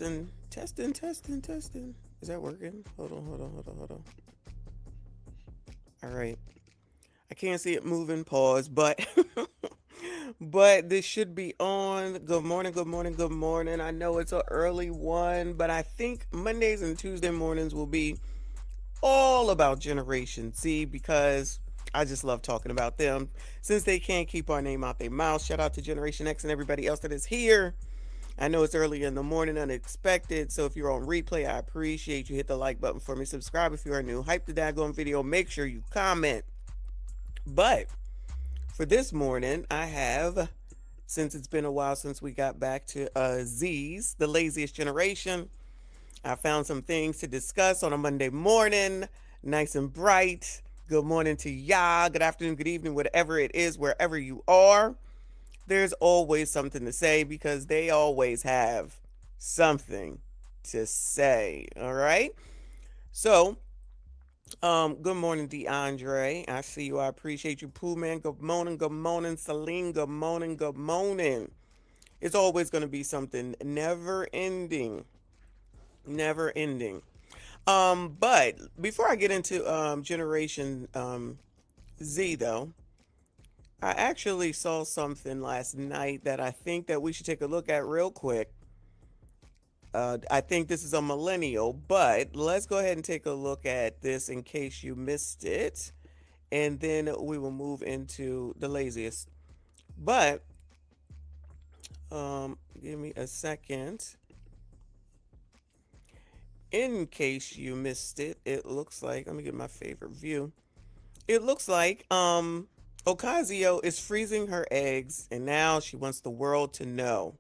Testing. Is that working? Hold on. All right. I can't see it moving. Pause. But but this should be on. Good morning. I know it's an early one, but I think Mondays and Tuesday mornings will be all about Generation Z because I just love talking about them since they can't keep our name out their mouth. Shout out to Generation X and everybody else that is here. I know it's early in the morning, unexpected. So if you're on replay, I appreciate you. Hit the like button for me. Subscribe if you are new. Hype the daggone video. Make sure you comment. But for this morning, I have, since it's been a while since we got back to Z's, the laziest generation, I found some things to discuss on a Monday morning, nice and bright. Good morning to ya. Good afternoon, good evening, whatever it is, wherever you are. There's always something to say because they always have something to say. All right. So, good morning, DeAndre. I see you. I appreciate you, Pooh Man. Good morning, Celine. Good morning. It's always going to be something never ending. Never ending. But before I get into Generation Z though, I actually saw something last night that I think that we should take a look at real quick. I think this is a millennial, but let's go ahead and take a look at this in case you missed it. And then we will move into the laziest. But give me a second. In case you missed it, it looks like, let me get my favorite view. It looks like Ocasio is freezing her eggs and now she wants the world to know.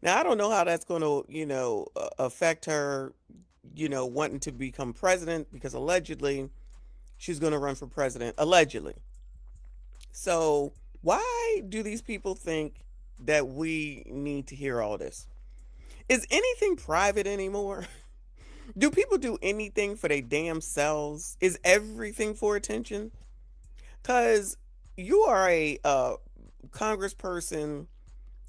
Now, I don't know how that's going to, affect her, wanting to become president because allegedly she's going to run for president, allegedly. So why do these people think that we need to hear all this? Is anything private anymore? Do people do anything for their damn selves? Is everything for attention? Because you are a congressperson,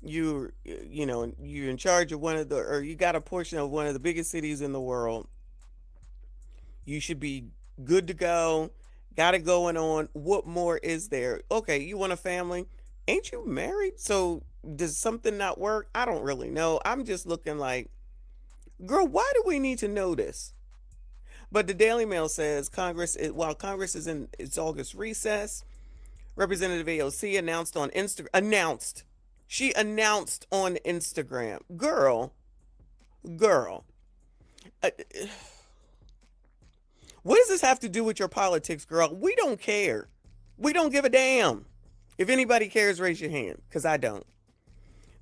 you're in charge of or you got a portion of one of the biggest cities in the world. You should be good to go. Got it going on. What more is there? Okay, you want a family? Ain't you married? So does something not work? I don't really know. I'm just looking like, girl, why do we need to know this? But the Daily Mail says while Congress is in its August recess, Representative AOC announced on Instagram. She announced on Instagram. Girl. Uh, what does this have to do with your politics, girl? We don't care. We don't give a damn. If anybody cares, raise your hand, because I don't.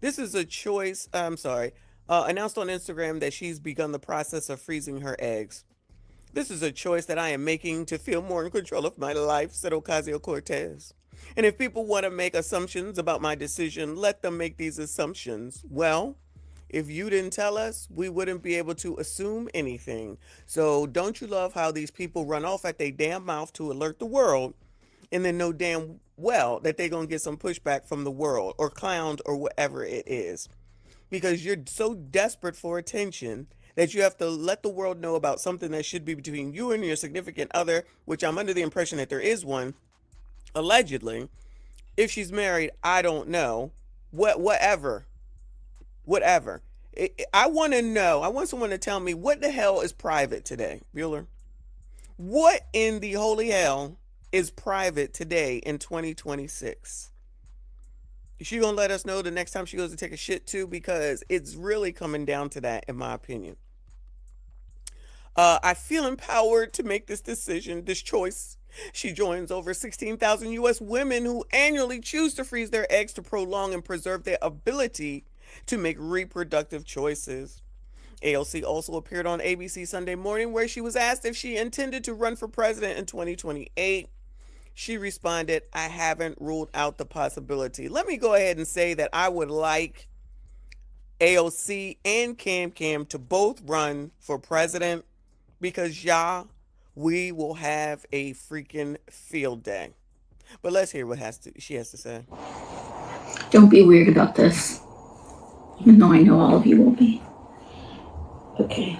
This is a choice. I'm sorry. Announced on Instagram that she's begun the process of freezing her eggs. This is a choice that I am making to feel more in control of my life, said Ocasio-Cortez. And if people want to make assumptions about my decision, let them make these assumptions. Well, if you didn't tell us, we wouldn't be able to assume anything. So don't you love how these people run off at their damn mouth to alert the world and then know damn well that they're going to get some pushback from the world or clowned or whatever it is? Because you're so desperate for attention that you have to let the world know about something that should be between you and your significant other, which I'm under the impression that there is one, allegedly. If she's married, I don't know. Whatever. I want to know. I want someone to tell me what the hell is private today, Bueller. What in the holy hell is private today in 2026? Is she gonna let us know the next time she goes to take a shit too? Because it's really coming down to that, in my opinion. I feel empowered to make this decision, this choice. She joins over 16,000 U.S. women who annually choose to freeze their eggs to prolong and preserve their ability to make reproductive choices. AOC also appeared on ABC Sunday Morning, where she was asked if she intended to run for president in 2028. She responded, I haven't ruled out the possibility. Let me go ahead and say that I would like AOC and Cam to both run for president because we will have a freaking field day. But let's hear what she has to say. Don't be weird about this, even though I know all of you will be. Okay.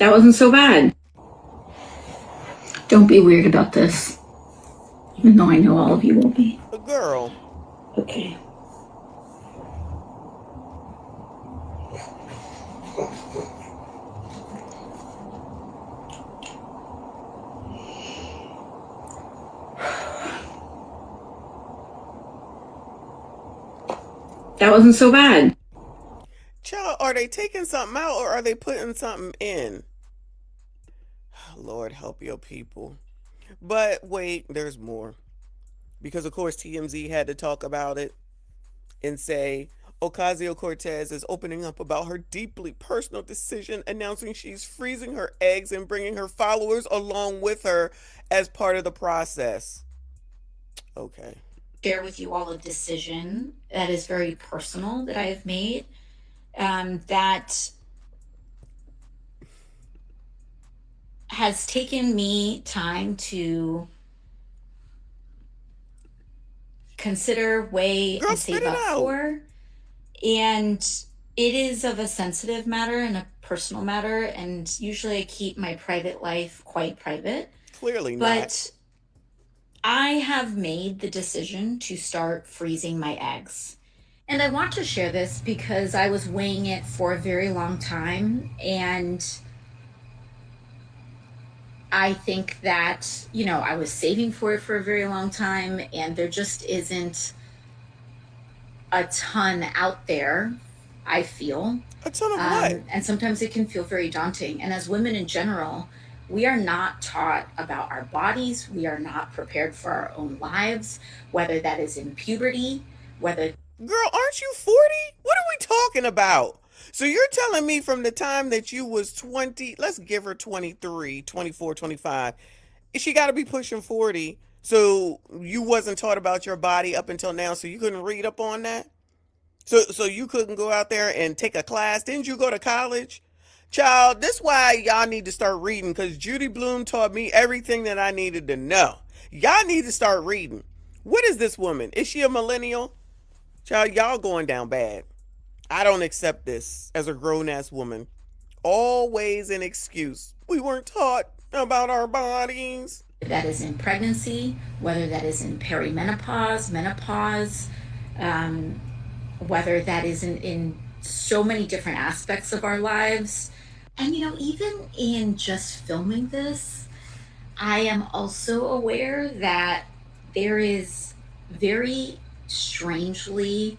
That wasn't so bad. Don't be weird about this, even though I know all of you will be. A girl. Okay. That wasn't so bad. Child, are they taking something out or are they putting something in? Lord help your people. But wait, there's more. Because of course TMZ had to talk about it and say Ocasio Cortez is opening up about her deeply personal decision, announcing she's freezing her eggs and bringing her followers along with her as part of the process. Okay. Share with you all a decision that is very personal that I have made. That has taken me time to consider, weigh, Girl, and spit save it up out. for. And it is of a sensitive matter and a personal matter. And usually I keep my private life quite private. Clearly not. But I have made the decision to start freezing my eggs. And I want to share this because I was weighing it for a very long time. And I think that, I was saving for it for a very long time. And there just isn't a ton out there, I feel. A ton of what? And sometimes it can feel very daunting. And as women in general, we are not taught about our bodies. We are not prepared for our own lives, whether that is in puberty, whether. Girl, aren't you 40? What are we talking about? So you're telling me from the time that you was 20, let's give her 23, 24, 25, she got to be pushing 40. So you wasn't taught about your body up until now, so you couldn't read up on that? So you couldn't go out there and take a class? Didn't you go to college? Child, this why y'all need to start reading because Judy Bloom taught me everything that I needed to know. Y'all need to start reading. What is this woman? Is she a millennial? Child, y'all going down bad. I don't accept this as a grown ass woman. Always an excuse. We weren't taught about our bodies. that is in pregnancy, whether that is in perimenopause, menopause, um, whether that is in so many different aspects of our lives. And, even in just filming this, I am also aware that there is very strangely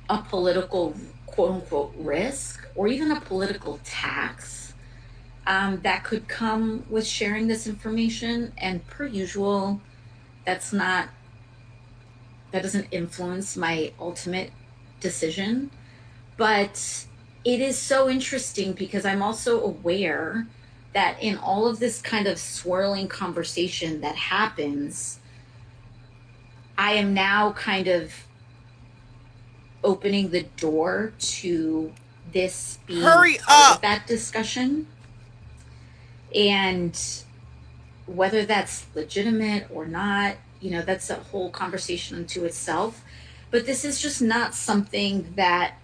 a political quote unquote risk or even a political tax that could come with sharing this information. And per usual, that's not, that doesn't influence my ultimate decision. But it is so interesting because I'm also aware that in all of this kind of swirling conversation that happens, I am now kind of opening the door to this being Hurry part of up. that discussion. And whether that's legitimate or not, that's a whole conversation unto itself. But this is just not something that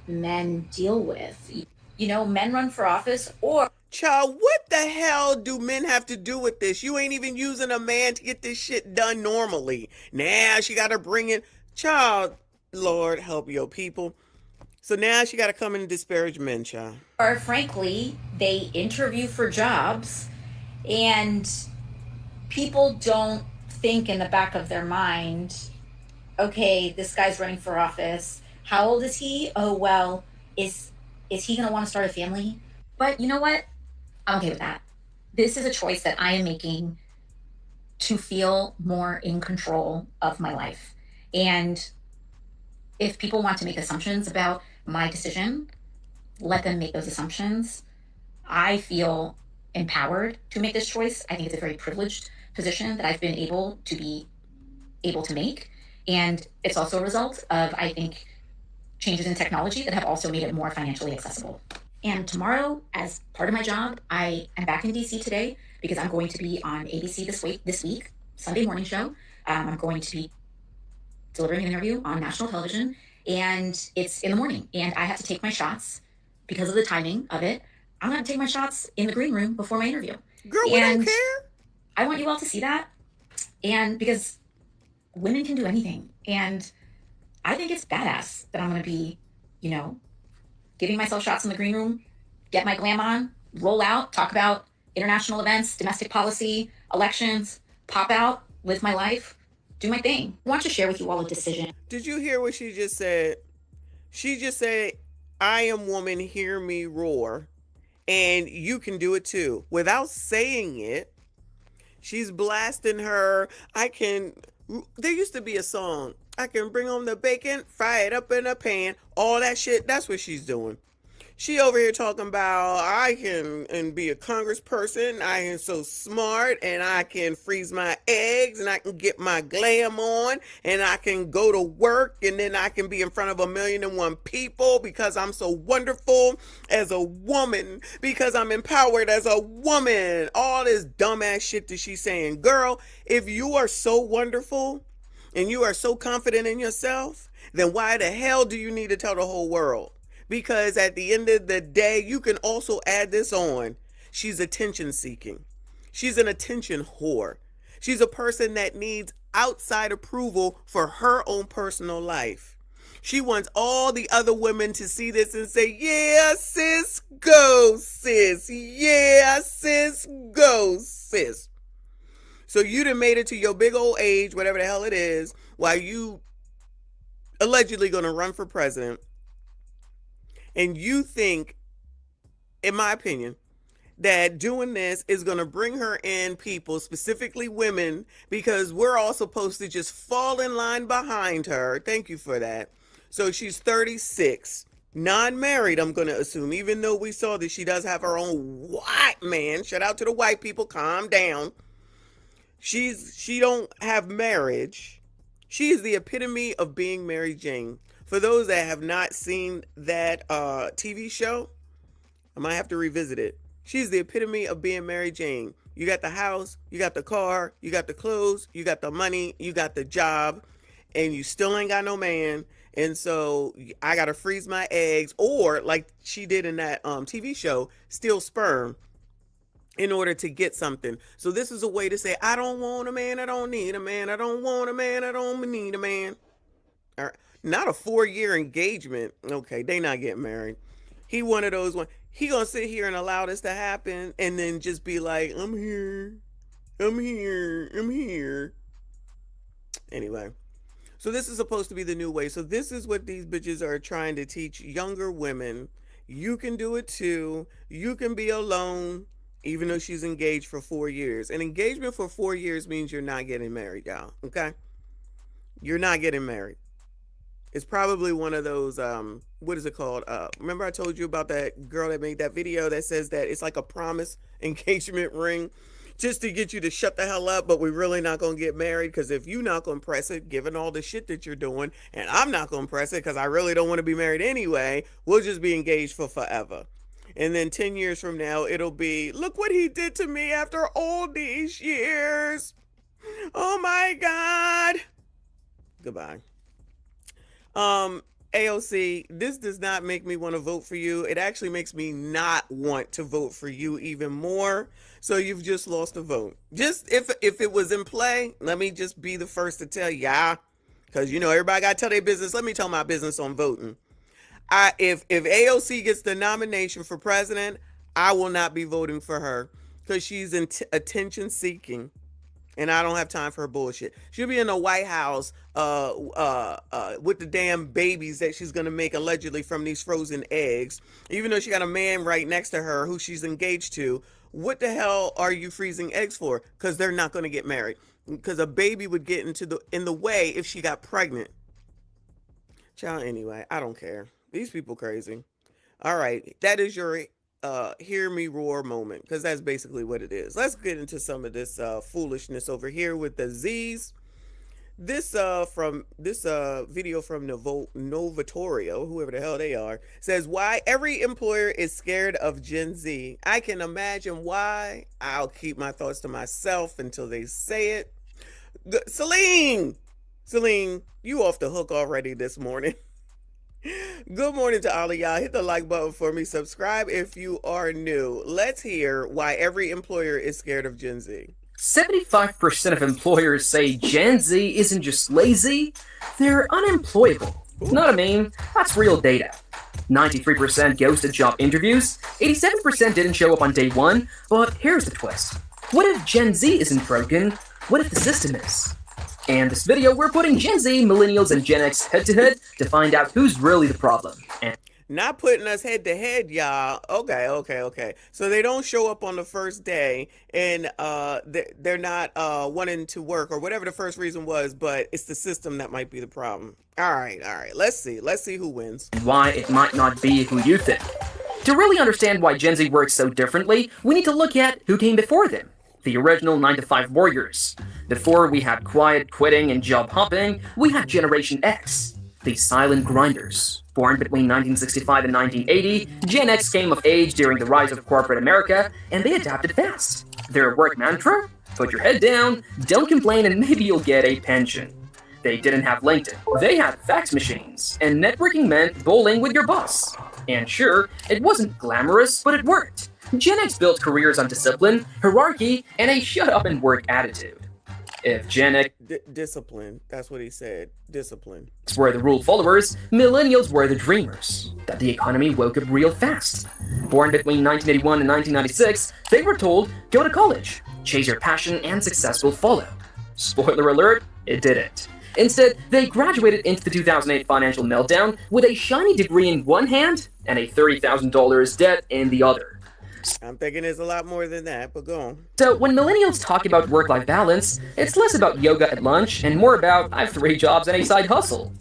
men deal with. Men run for office or. Child, what the hell do men have to do with this? You ain't even using a man to get this shit done normally. Now she got to bring in. Child, Lord help your people. So now she got to come in and disparage men, child. Or frankly, they interview for jobs and people don't think in the back of their mind, okay, this guy's running for office. How old is he? Oh well, is he gonna want to start a family? But you know what? I'm okay with that. This is a choice that I am making to feel more in control of my life. And if people want to make assumptions about my decision, let them make those assumptions. I feel empowered to make this choice. I think it's a very privileged position that I've been able to make. And it's also a result of, I think, changes in technology that have also made it more financially accessible. And tomorrow, as part of my job, I am back in DC today because I'm going to be on ABC this week, Sunday morning show. I'm going to be delivering an interview on national television, and it's in the morning, and I have to take my shots because of the timing of it. I'm going to take my shots in the green room before my interview, Girl, we don't and care. I want you all to see that, and because women can do anything, and I think it's badass that I'm going to be, you know, giving myself shots in the green room, get my glam on, roll out, talk about international events, domestic policy, elections, pop out, live my life, do my thing. I want to share with you all a decision. Did you hear what she just said? She just said, I am woman, hear me roar. And you can do it too. Without saying it, she's blasting her. There used to be a song. I can bring home the bacon, fry it up in a pan, all that shit. That's what she's doing. She over here talking about I can and be a congressperson. I am so smart and I can freeze my eggs and I can get my glam on and I can go to work and then I can be in front of 1,000,001 people because I'm so wonderful as a woman, because I'm empowered as a woman. All this dumbass shit that she's saying. Girl, if you are so wonderful and you are so confident in yourself, then why the hell do you need to tell the whole world? Because at the end of the day, you can also add this on. She's attention seeking. She's an attention whore. She's a person that needs outside approval for her own personal life. She wants all the other women to see this and say, yeah, sis, go, sis. Yeah, sis, go, sis. So you done made it to your big old age, whatever the hell it is, while you allegedly gonna run for president. And you think, in my opinion, that doing this is going to bring her in people, specifically women, because we're all supposed to just fall in line behind her. Thank you for that. So she's 36, non-married, I'm going to assume, even though we saw that she does have her own white man. Shout out to the white people. Calm down. She don't have marriage. She is the epitome of being Mary Jane. For those that have not seen that TV show, I might have to revisit it. She's the epitome of being Mary Jane. You got the house, you got the car, you got the clothes, you got the money, you got the job, and you still ain't got no man. And so I got to freeze my eggs, or like she did in that TV show, steal sperm in order to get something. So this is a way to say, I don't want a man, I don't need a man, I don't want a man, I don't need a man. All right. Not a 4-year engagement. Okay, they not getting married. He one of those one. He gonna sit here and allow this to happen and then just be like, I'm here. I'm here. I'm here. Anyway. So this is supposed to be the new way. So this is what these bitches are trying to teach younger women. You can do it too. You can be alone, even though she's engaged for 4 years. An engagement for 4 years means you're not getting married, y'all. Okay? You're not getting married. It's probably one of those what is it called? Remember I told you about that girl that made that video that says that it's like a promise engagement ring just to get you to shut the hell up, but we're really not going to get married, because if you're not going to press it, given all the shit that you're doing, and I'm not going to press it because I really don't want to be married anyway, we'll just be engaged for forever. And then 10 years from now, it'll be, look what he did to me after all these years. Oh my God. Goodbye. AOC, this does not make me want to vote for you. It actually makes me not want to vote for you even more. So you've just lost a vote. Just if it was in play, let me just be the first to tell ya, because you know everybody got to tell their business. Let me tell my business on voting. If AOC gets the nomination for president, I will not be voting for her because she's attention seeking. And I don't have time for her bullshit. She'll be in the White House with the damn babies that she's going to make allegedly from these frozen eggs. Even though she got a man right next to her who she's engaged to. What the hell are you freezing eggs for? Because they're not going to get married. Because a baby would get in the way if she got pregnant. Child, anyway, I don't care. These people crazy. All right, that is your hear me roar moment, because that's basically what it is. Let's get into some of this foolishness over here with the Z's. This video from Novatorio, whoever the hell they are, says why every employer is scared of Gen Z. I can imagine why. I'll keep my thoughts to myself until they say it. Celine, you off the hook already this morning. Good morning to all of y'all. Hit the like button for me. Subscribe if you are new. Let's hear why every employer is scared of Gen Z. 75% of employers say Gen Z isn't just lazy, they're unemployable. It's not a meme, that's real data. 93% ghosted job interviews, 87% didn't show up on day one, but here's the twist. What if Gen Z isn't broken? What if the system is? In this video, we're putting Gen Z, Millennials, and Gen X head-to-head to find out who's really the problem. Not putting us head to head, y'all. Okay. So they don't show up on the first day, and they're not wanting to work or whatever the first reason was, but it's the system that might be the problem. All right. Let's see who wins. Why it might not be who you think. To really understand why Gen Z works so differently, we need to look at who came before them. The original 9-to-5 warriors. Before we had quiet quitting and job hopping, we had Generation X, the silent grinders. Born between 1965 and 1980, Gen X came of age during the rise of corporate America, and they adapted fast. Their work mantra? Put your head down, don't complain, and maybe you'll get a pension. They didn't have LinkedIn. They had fax machines, and networking meant bowling with your boss. And sure, it wasn't glamorous, but it worked. Gen X built careers on discipline, hierarchy, and a shut-up-and-work attitude. If Gen X discipline, that's what he said, discipline, were the rule followers, millennials were the dreamers. That the economy woke up real fast. Born between 1981 and 1996, they were told, go to college, chase your passion, and success will follow. Spoiler alert, it didn't. Instead, they graduated into the 2008 financial meltdown with a shiny degree in one hand and a $30,000 debt in the other. I'm thinking there's a lot more than that, but go on. So when millennials talk about work-life balance, it's less about yoga at lunch and more about, I have 3 jobs and a side hustle.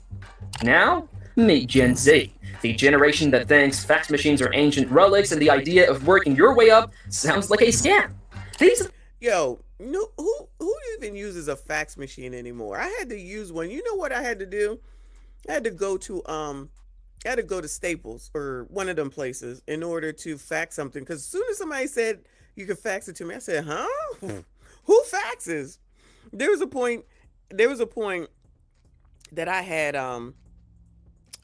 Now, meet Gen Z, the generation that thinks fax machines are ancient relics and the idea of working your way up sounds like a scam. Yo, no, who even uses a fax machine anymore? I had to use one. You know what I had to do? I had to go to Staples or one of them places in order to fax something. Because as soon as somebody said you could fax it to me, I said, huh? Who faxes? There was a point that I had,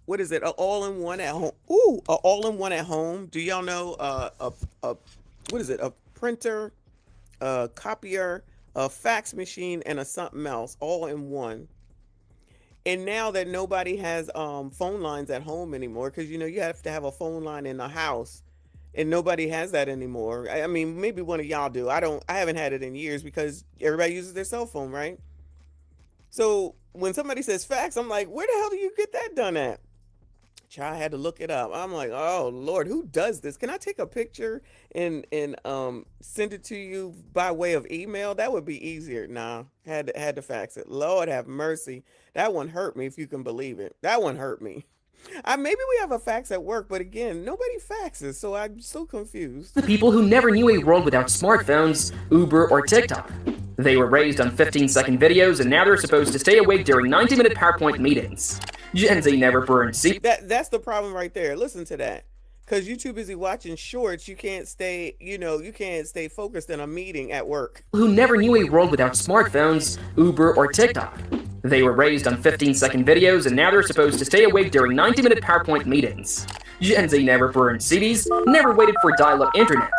what is it? An all-in-one at home. Ooh, an all-in-one at home. Do y'all know what is it? A printer, a copier, a fax machine, and a something else all in one. And now that nobody has phone lines at home anymore, because you have to have a phone line in the house, and nobody has that anymore. I mean, maybe one of y'all do. I haven't had it in years because everybody uses their cell phone, right? So when somebody says fax, I'm like, where the hell do you get that done at? I had to look it up. I'm like, oh Lord, who does this? Can I take a picture and send it to you by way of email? That would be easier. Nah, had to fax it. Lord have mercy. That one hurt me, if you can believe it. That one hurt me. Maybe we have a fax at work, but again, nobody faxes, so I'm so confused. The people who never knew a world without smartphones, Uber, or TikTok. They were raised on 15-second videos, and now they're supposed to stay awake during 90-minute PowerPoint meetings. Gen Z never burned That's the problem right there. Listen to that. Because you're too busy watching shorts, you can't stay focused in a meeting at work. Who never knew a world without smartphones, Uber, or TikTok. They were raised on 15-second videos, and now they're supposed to stay awake during 90-minute PowerPoint meetings. Gen Z never burned CDs, never waited for dial-up internet.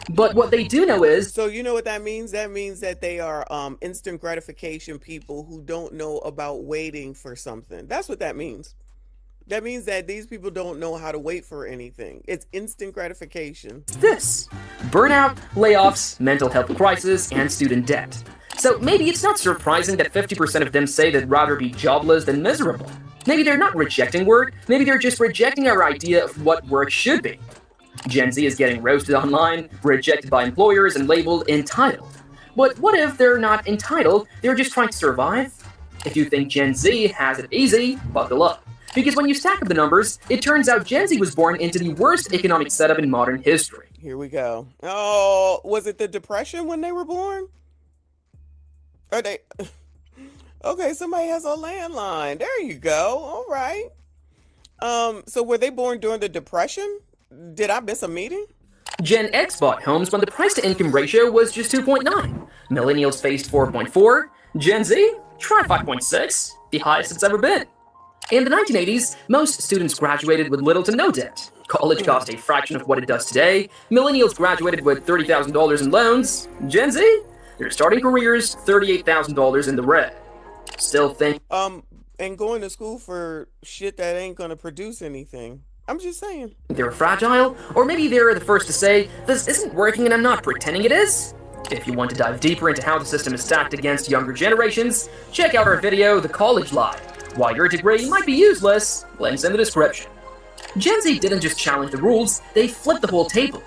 But what they do know is... So you know what that means? That means that they are instant gratification people who don't know about waiting for something. That's what that means. That means that these people don't know how to wait for anything. It's instant gratification. This. Burnout, layoffs, mental health crisis, and student debt. So maybe it's not surprising that 50% of them say they'd rather be jobless than miserable. Maybe they're not rejecting work, maybe they're just rejecting our idea of what work should be. Gen Z is getting roasted online, rejected by employers, and labeled entitled. But what if they're not entitled, they're just trying to survive? If you think Gen Z has it easy, buckle up. Because when you stack up the numbers, it turns out Gen Z was born into the worst economic setup in modern history. Here we go. Oh, was it the Depression when they were born? Are they... Okay, somebody has a landline. There you go. All right. So were they born during the Depression? Did I miss a meeting? Gen X bought homes when the price to income ratio was just 2.9. Millennials faced 4.4. Gen Z? Try 5.6. The highest it's ever been. In the 1980s, most students graduated with little to no debt. College cost a fraction of what it does today. Millennials graduated with $30,000 in loans. Gen Z? They're starting careers $38,000 in the red. Still think And going to school for shit that ain't gonna produce anything. I'm just saying. they're fragile, or maybe they're the first to say, this isn't working and I'm not pretending it is. If you want to dive deeper into how the system is stacked against younger generations, check out our video, The College Lie. Why your degree might be useless, links in the description. Gen Z didn't just challenge the rules, they flipped the whole table.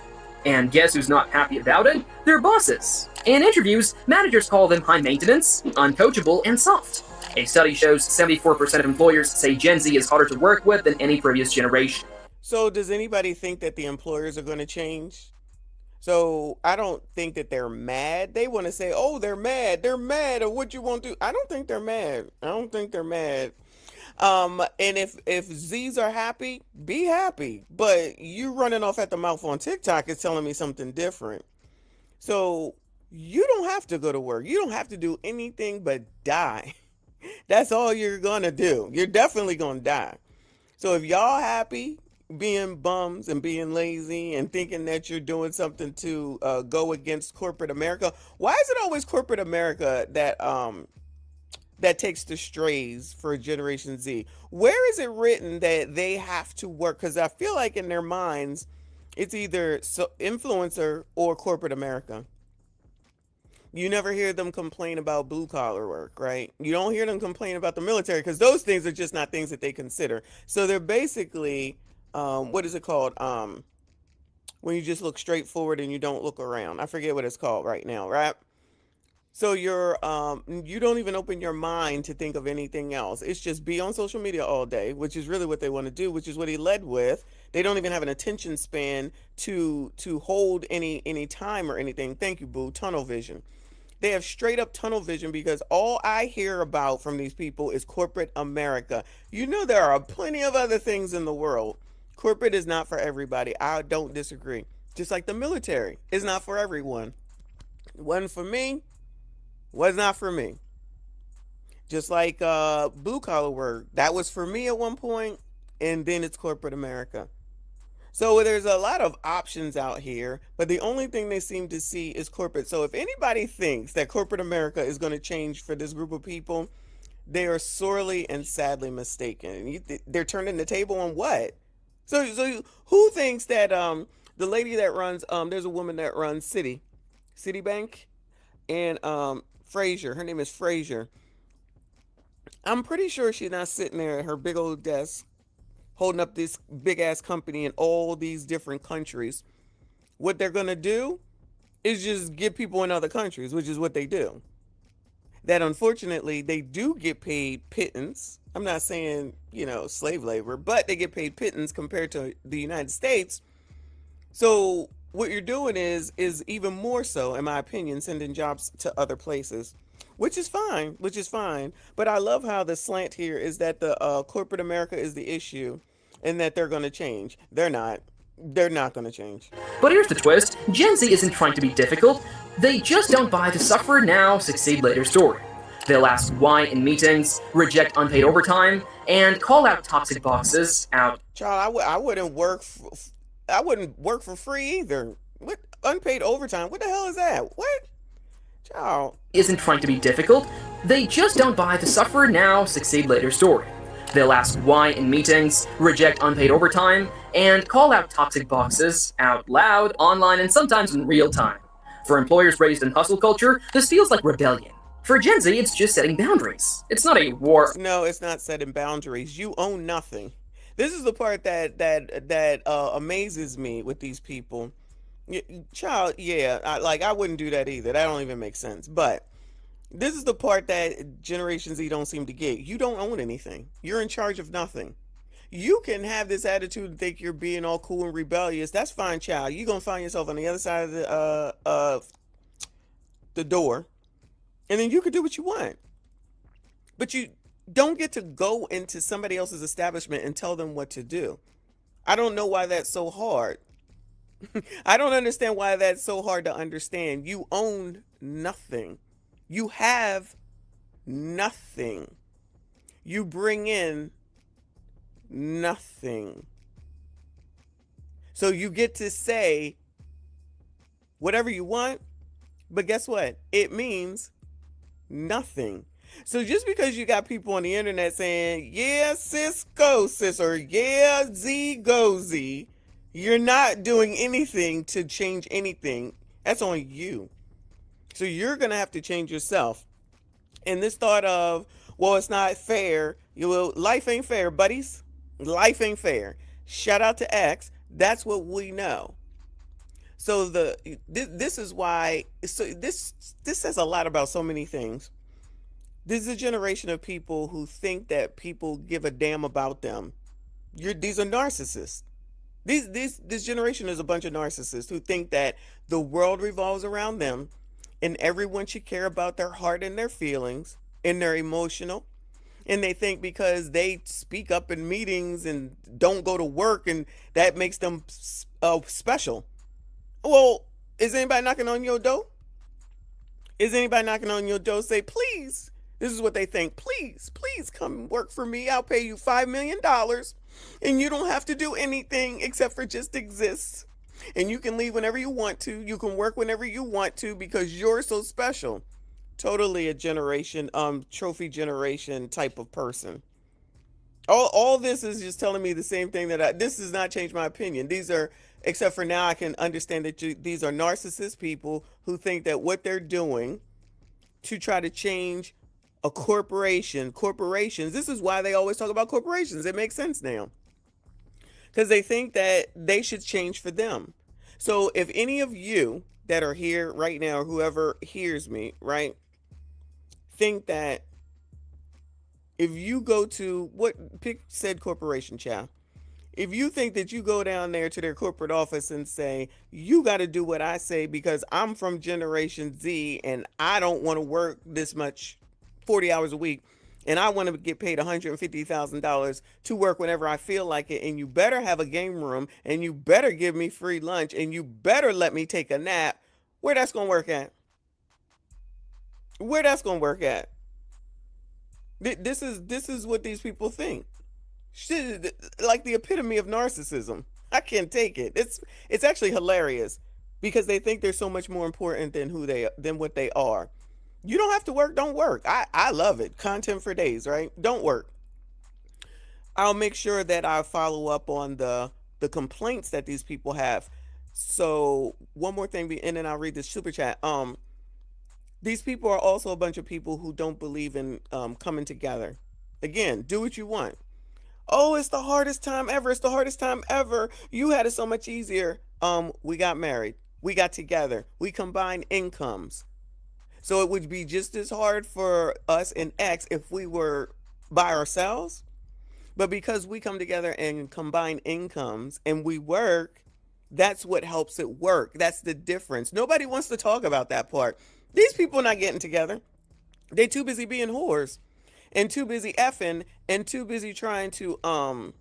And guess who's not happy about it? Their bosses. In interviews, managers call them high maintenance, uncoachable, and soft. A study shows 74% of employers say Gen Z is harder to work with than any previous generation. So does anybody think that the employers are gonna change? So I don't think that they're mad. They want to say, "Oh, they're mad. They're mad at what you won't do." I don't think they're mad. I don't think they're mad. And if Z's are happy, be happy. But you running off at the mouth on TikTok is telling me something different. So you don't have to go to work. You don't have to do anything but die. That's all you're gonna do. You're definitely gonna die. So if y'all happy being bums and being lazy and thinking that you're doing something to go against corporate America, why is it always corporate America that takes the strays for Generation Z? Where is it written that they have to work? Because I feel like in their minds, it's either influencer or corporate America. You never hear them complain about blue collar work, right? You don't hear them complain about the military because those things are just not things that they consider. So they're basically, what is it called? When you just look straight forward and you don't look around. I forget what it's called right now, right? So you don't even open your mind to think of anything else. It's just be on social media all day, which is really what they want to do, which is what he led with. They don't even have an attention span to hold any time or anything. Thank you, boo. Tunnel vision. They have straight up tunnel vision because all I hear about from these people is corporate America. You know, there are plenty of other things in the world. Corporate is not for everybody. I don't disagree. Just like the military is not for everyone. It wasn't for me. Was not for me. Just like blue collar work. That was for me at one point, and then it's corporate America. So there's a lot of options out here, but the only thing they seem to see is corporate. So if anybody thinks that corporate America is going to change for this group of people, they are sorely and sadly mistaken. They're turning the table on what? So who thinks that the lady that runs there's a woman that runs Citibank, and Fraser. Her name is Fraser. I'm pretty sure she's not sitting there at her big old desk holding up this big ass company in all these different countries. What they're going to do is just get people in other countries, which is what they do. That unfortunately, they do get paid pittance. I'm not saying, slave labor, but they get paid pittance compared to the United States. So what you're doing is even more so, in my opinion, sending jobs to other places, which is fine. But I love how the slant here is that the corporate America is the issue, and that they're going to change. They're not. They're not going to change. But here's the twist, Gen Z isn't trying to be difficult, they just don't buy the suffer now, succeed later story. They'll ask why in meetings, reject unpaid overtime, and call out toxic bosses out. Child, I wouldn't work. I wouldn't work for free either. What unpaid overtime? What the hell is that? What? Child. Isn't trying to be difficult, they just don't buy the suffer now, succeed later story. They'll ask why in meetings, reject unpaid overtime, and call out toxic bosses out loud, online, and sometimes in real time. For employers raised in hustle culture, this feels like rebellion. For Gen Z, it's just setting boundaries. It's not a war. No, it's not setting boundaries. You own nothing. This is the part that amazes me with these people. Child, yeah, I wouldn't do that either. That don't even make sense. But this is the part that Generation Z don't seem to get. You don't own anything. You're in charge of nothing. You can have this attitude and think you're being all cool and rebellious. That's fine, child. You're gonna find yourself on the other side of the door, and then you can do what you want. But you don't get to go into somebody else's establishment and tell them what to do. I don't know why that's so hard. I don't understand why that's so hard to understand. You own nothing. You have nothing. You bring in nothing. So you get to say whatever you want, but guess what? It means nothing. So just because you got people on the internet saying, yeah, sis, go, sis, or yeah, Z, go, Z, you're not doing anything to change anything. That's on you. So you're going to have to change yourself. And this thought of, well, it's not fair. Life ain't fair, buddies. Life ain't fair. Shout out to X. That's what we know. So this is why. So this says a lot about so many things. This is a generation of people who think that people give a damn about them. These are narcissists. This generation is a bunch of narcissists who think that the world revolves around them, and everyone should care about their heart and their feelings and their emotional. And they think because they speak up in meetings and don't go to work, and that makes them special. Well, is anybody knocking on your door? Is anybody knocking on your door? Say, please. This is what they think. Please, please come work for me. I'll pay you $5 million, and you don't have to do anything except for just exist. And you can leave whenever you want to. You can work whenever you want to because you're so special. Totally a generation, trophy generation type of person. All this is just telling me the same thing this does not change my opinion. These are, except for now I can understand that these are narcissist people who think that what they're doing to try to change a corporations, this is why they always talk about corporations. It makes sense now. Because they think that they should change for them. So if any of you that are here right now, or whoever hears me, right, think that if you go to pick said corporation, child. If you think that you go down there to their corporate office and say, you got to do what I say because I'm from Generation Z and I don't want to work this much, 40 hours a week, and I want to get paid $150,000 to work whenever I feel like it, and you better have a game room, and you better give me free lunch, and you better let me take a nap, where that's going to work at? Where that's going to work at? This is what these people think. Shit, like the epitome of narcissism. I can't take it. It's actually hilarious because they think they're so much more important than what they are. You don't have to work, don't work. I love it. Content for days, right? Don't work. I'll make sure that I follow up on the complaints that these people have. So one more thing, and then I'll read this super chat. These people are also a bunch of people who don't believe in coming together. Again, do what you want. Oh, it's the hardest time ever. It's the hardest time ever. You had it so much easier. We got married. We got together. We combined incomes. So it would be just as hard for us and X if we were by ourselves. But because we come together and combine incomes and we work, that's what helps it work. That's the difference. Nobody wants to talk about that part. These people are not getting together. They too busy being whores and too busy effing and too busy trying to fly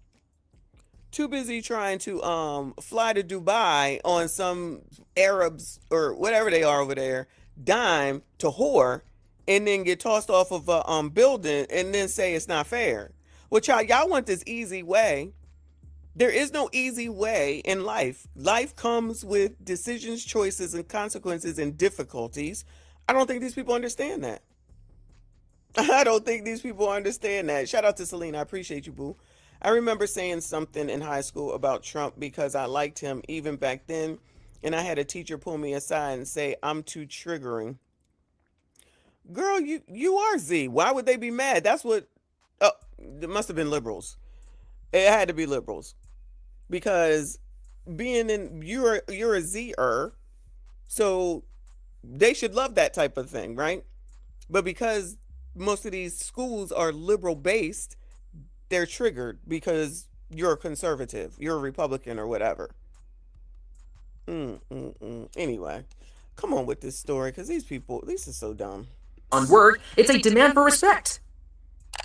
to Dubai on some Arabs or whatever they are over there dime to whore and then get tossed off of a building and then say it's not fair. Well, y'all want this easy way. There is no easy way in life. Life comes with decisions, choices, and consequences and difficulties. I don't think these people understand that. I don't think these people understand that. Shout out to Selena. I appreciate you, boo. I remember saying something in high school about Trump because I liked him even back then. And I had a teacher pull me aside and say, I'm too triggering. Girl, you are Z. Why would they be mad? That's what, oh, it must have been liberals. It had to be liberals. Because you're a Z-er, so they should love that type of thing, right? But because most of these schools are liberal based, they're triggered because you're a conservative, you're a Republican or whatever. Anyway, come on with this story because these are so dumb. On work, it's a demand for respect.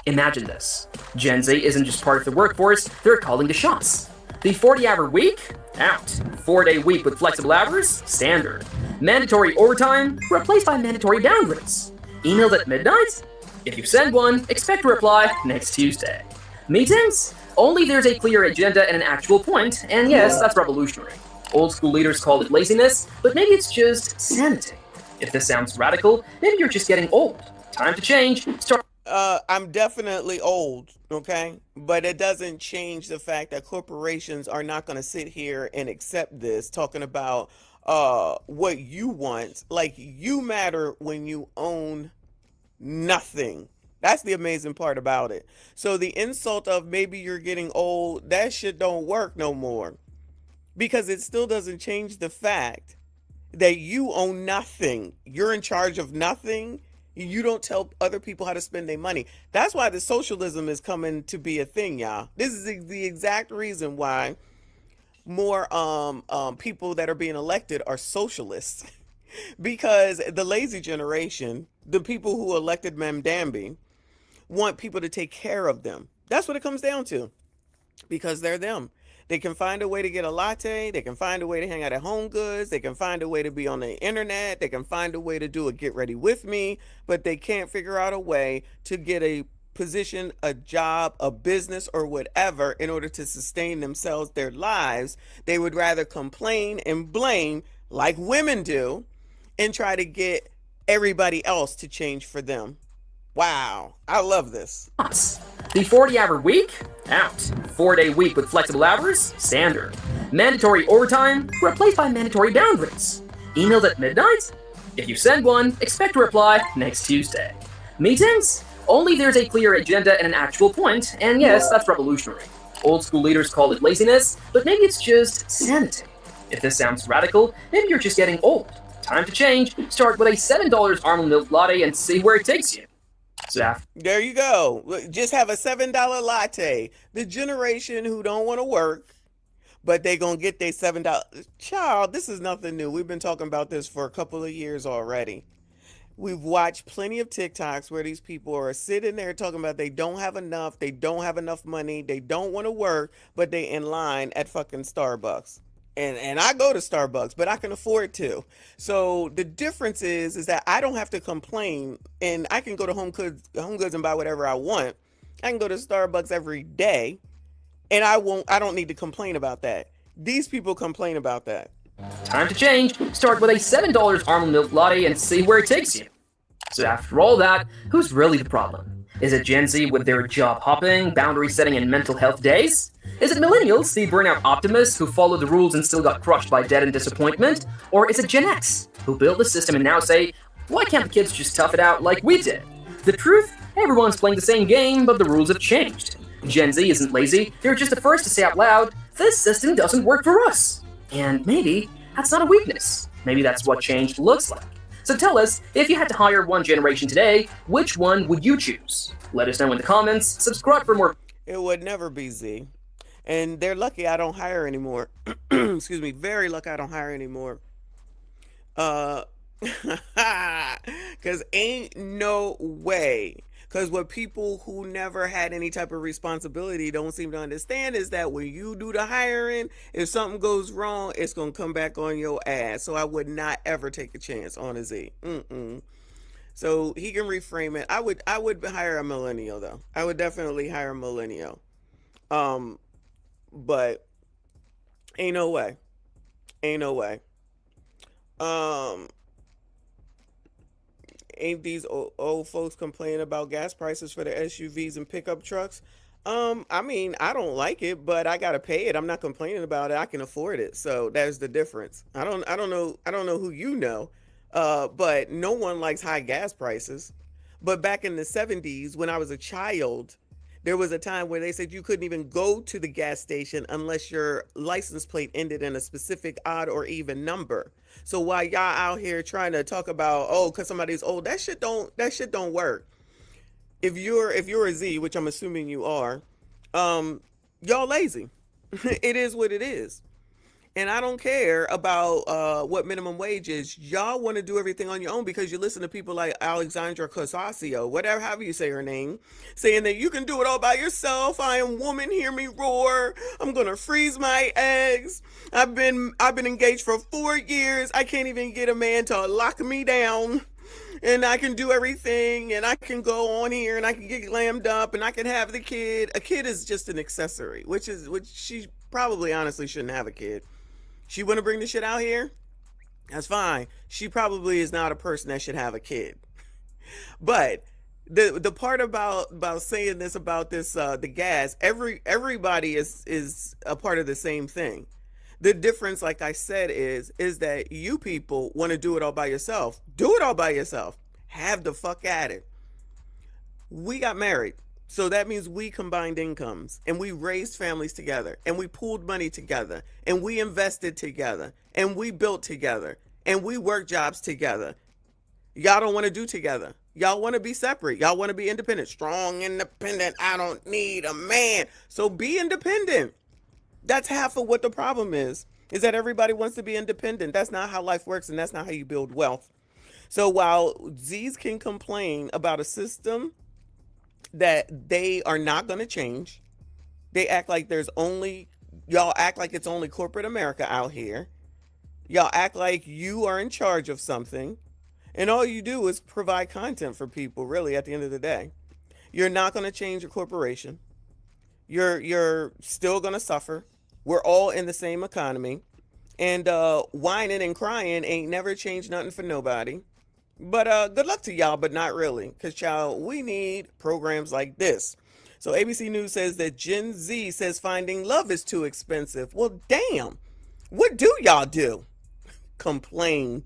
Imagine this. Gen Z isn't just part of the workforce, they're calling the shots. The 40-hour week? Out. 4-day week with flexible hours? Standard. Mandatory overtime? Replaced by mandatory downgrades. Emails at midnight? If you send one, expect a reply next Tuesday. Meetings? Only there's a clear agenda and an actual point, and yes, that's revolutionary. Old school leaders called it laziness, but maybe it's just sanity. If this sounds radical, maybe you're just getting old. Time to change. Start. I'm definitely old, okay? But it doesn't change the fact that corporations are not going to sit here and accept this, talking about what you want. Like, you matter when you own nothing. That's the amazing part about it. So the insult of maybe you're getting old, that shit don't work no more. Because it still doesn't change the fact that you own nothing. You're in charge of nothing. You don't tell other people how to spend their money. That's why the socialism is coming to be a thing, y'all. This is the exact reason why more people that are being elected are socialists. Because the lazy generation, the people who elected Mem Danby, want people to take care of them. That's what it comes down to. Because they're them. They can find a way to get a latte. They can find a way to hang out at Home Goods. They can find a way to be on the internet. They can find a way to do a get ready with me, but they can't figure out a way to get a position, a job, a business, or whatever in order to sustain themselves, their lives. They would rather complain and blame like women do and try to get everybody else to change for them. Wow, I love this. The 40-hour week? Out. 4-day week with flexible hours? Standard. Mandatory overtime? Replaced by mandatory downgrades. Emails at midnight? If you send one, expect a reply next Tuesday. Meetings? Only there's a clear agenda and an actual point, and yes, that's revolutionary. Old school leaders called it laziness, but maybe it's just sanity. If this sounds radical, maybe you're just getting old. Time to change. Start with a $7 almond milk latte and see where it takes you. There you go. Just have a $7 latte. The generation who don't want to work, but they gonna get their $7. Child, this is nothing new. We've been talking about this for a couple of years already. We've watched plenty of TikToks where these people are sitting there talking about they don't have enough money, they don't want to work, but they in line at fucking Starbucks. And I go to Starbucks, but I can afford to. So the difference is that I don't have to complain, and I can go to Home Goods and buy whatever I want. I can go to Starbucks every day, and I don't need to complain about that. These people complain about that. Time to change. Start with a $7 almond milk latte and see where it takes you. So after all that, who's really the problem? Is it Gen Z with their job hopping, boundary setting, and mental health days? Is it millennials, the burnout optimists who followed the rules and still got crushed by debt and disappointment? Or is it Gen X, who built the system and now say, why can't the kids just tough it out like we did? The truth? Everyone's playing the same game, but the rules have changed. Gen Z isn't lazy, they're just the first to say out loud, this system doesn't work for us. And maybe that's not a weakness. Maybe that's what change looks like. So tell us, if you had to hire one generation today, which one would you choose? Let us know in the comments, subscribe for more. It would never be Z. And they're lucky I don't hire anymore. Excuse me, very lucky I don't hire anymore. Cause ain't no way. Cause what people who never had any type of responsibility don't seem to understand is that when you do the hiring, if something goes wrong, it's gonna come back on your ass. So I would not ever take a chance on a Z. So he can reframe it. I would hire a millennial though. I would definitely hire a millennial. But ain't no way. Ain't no way. Ain't these old folks complaining about gas prices for the SUVs and pickup trucks? I mean, I don't like it, but I gotta pay it. I'm not complaining about it. I can afford it. So that's the difference. I don't know who you know, but no one likes high gas prices. But back in the 70s, when I was a child, there was a time where they said you couldn't even go to the gas station unless your license plate ended in a specific odd or even number. So while y'all out here trying to talk about, oh, because somebody's old, that shit don't work. If you're a Z, which I'm assuming you are, y'all lazy. It is what it is. And I don't care about what minimum wage is. Y'all want to do everything on your own because you listen to people like Alexandra Cosasio, whatever, however you say her name, saying that you can do it all by yourself. I am woman, hear me roar. I'm gonna freeze my eggs. I've been engaged for 4 years. I can't even get a man to lock me down. And I can do everything, and I can go on here, and I can get glammed up, and I can have the kid. A kid is just an accessory, which she probably honestly shouldn't have a kid. She want to bring the shit out here? That's fine. She probably is not a person that should have a kid. But the part about saying this about this the gas, everybody is a part of the same thing. The difference, like I said, is that you people want to do it all by yourself. Do it all by yourself. Have the fuck at it. We got married. So that means we combined incomes and we raised families together and we pooled money together and we invested together and we built together and we worked jobs together. Y'all don't want to do together. Y'all want to be separate. Y'all want to be independent. Strong, independent. I don't need a man. So be independent. That's half of what the problem is that everybody wants to be independent. That's not how life works and that's not how you build wealth. So while Z's can complain about a system that they are not going to change, they act like y'all act like it's only corporate America out here. Y'all act like you are in charge of something. And all you do is provide content for people, really, at the end of the day. You're not going to change your corporation. You're still going to suffer. We're all in the same economy. And whining and crying ain't never changed nothing for nobody. But good luck to y'all, but not really. Because, child, we need programs like this. So ABC News says that Gen Z says finding love is too expensive. Well, damn. What do y'all do? Complain.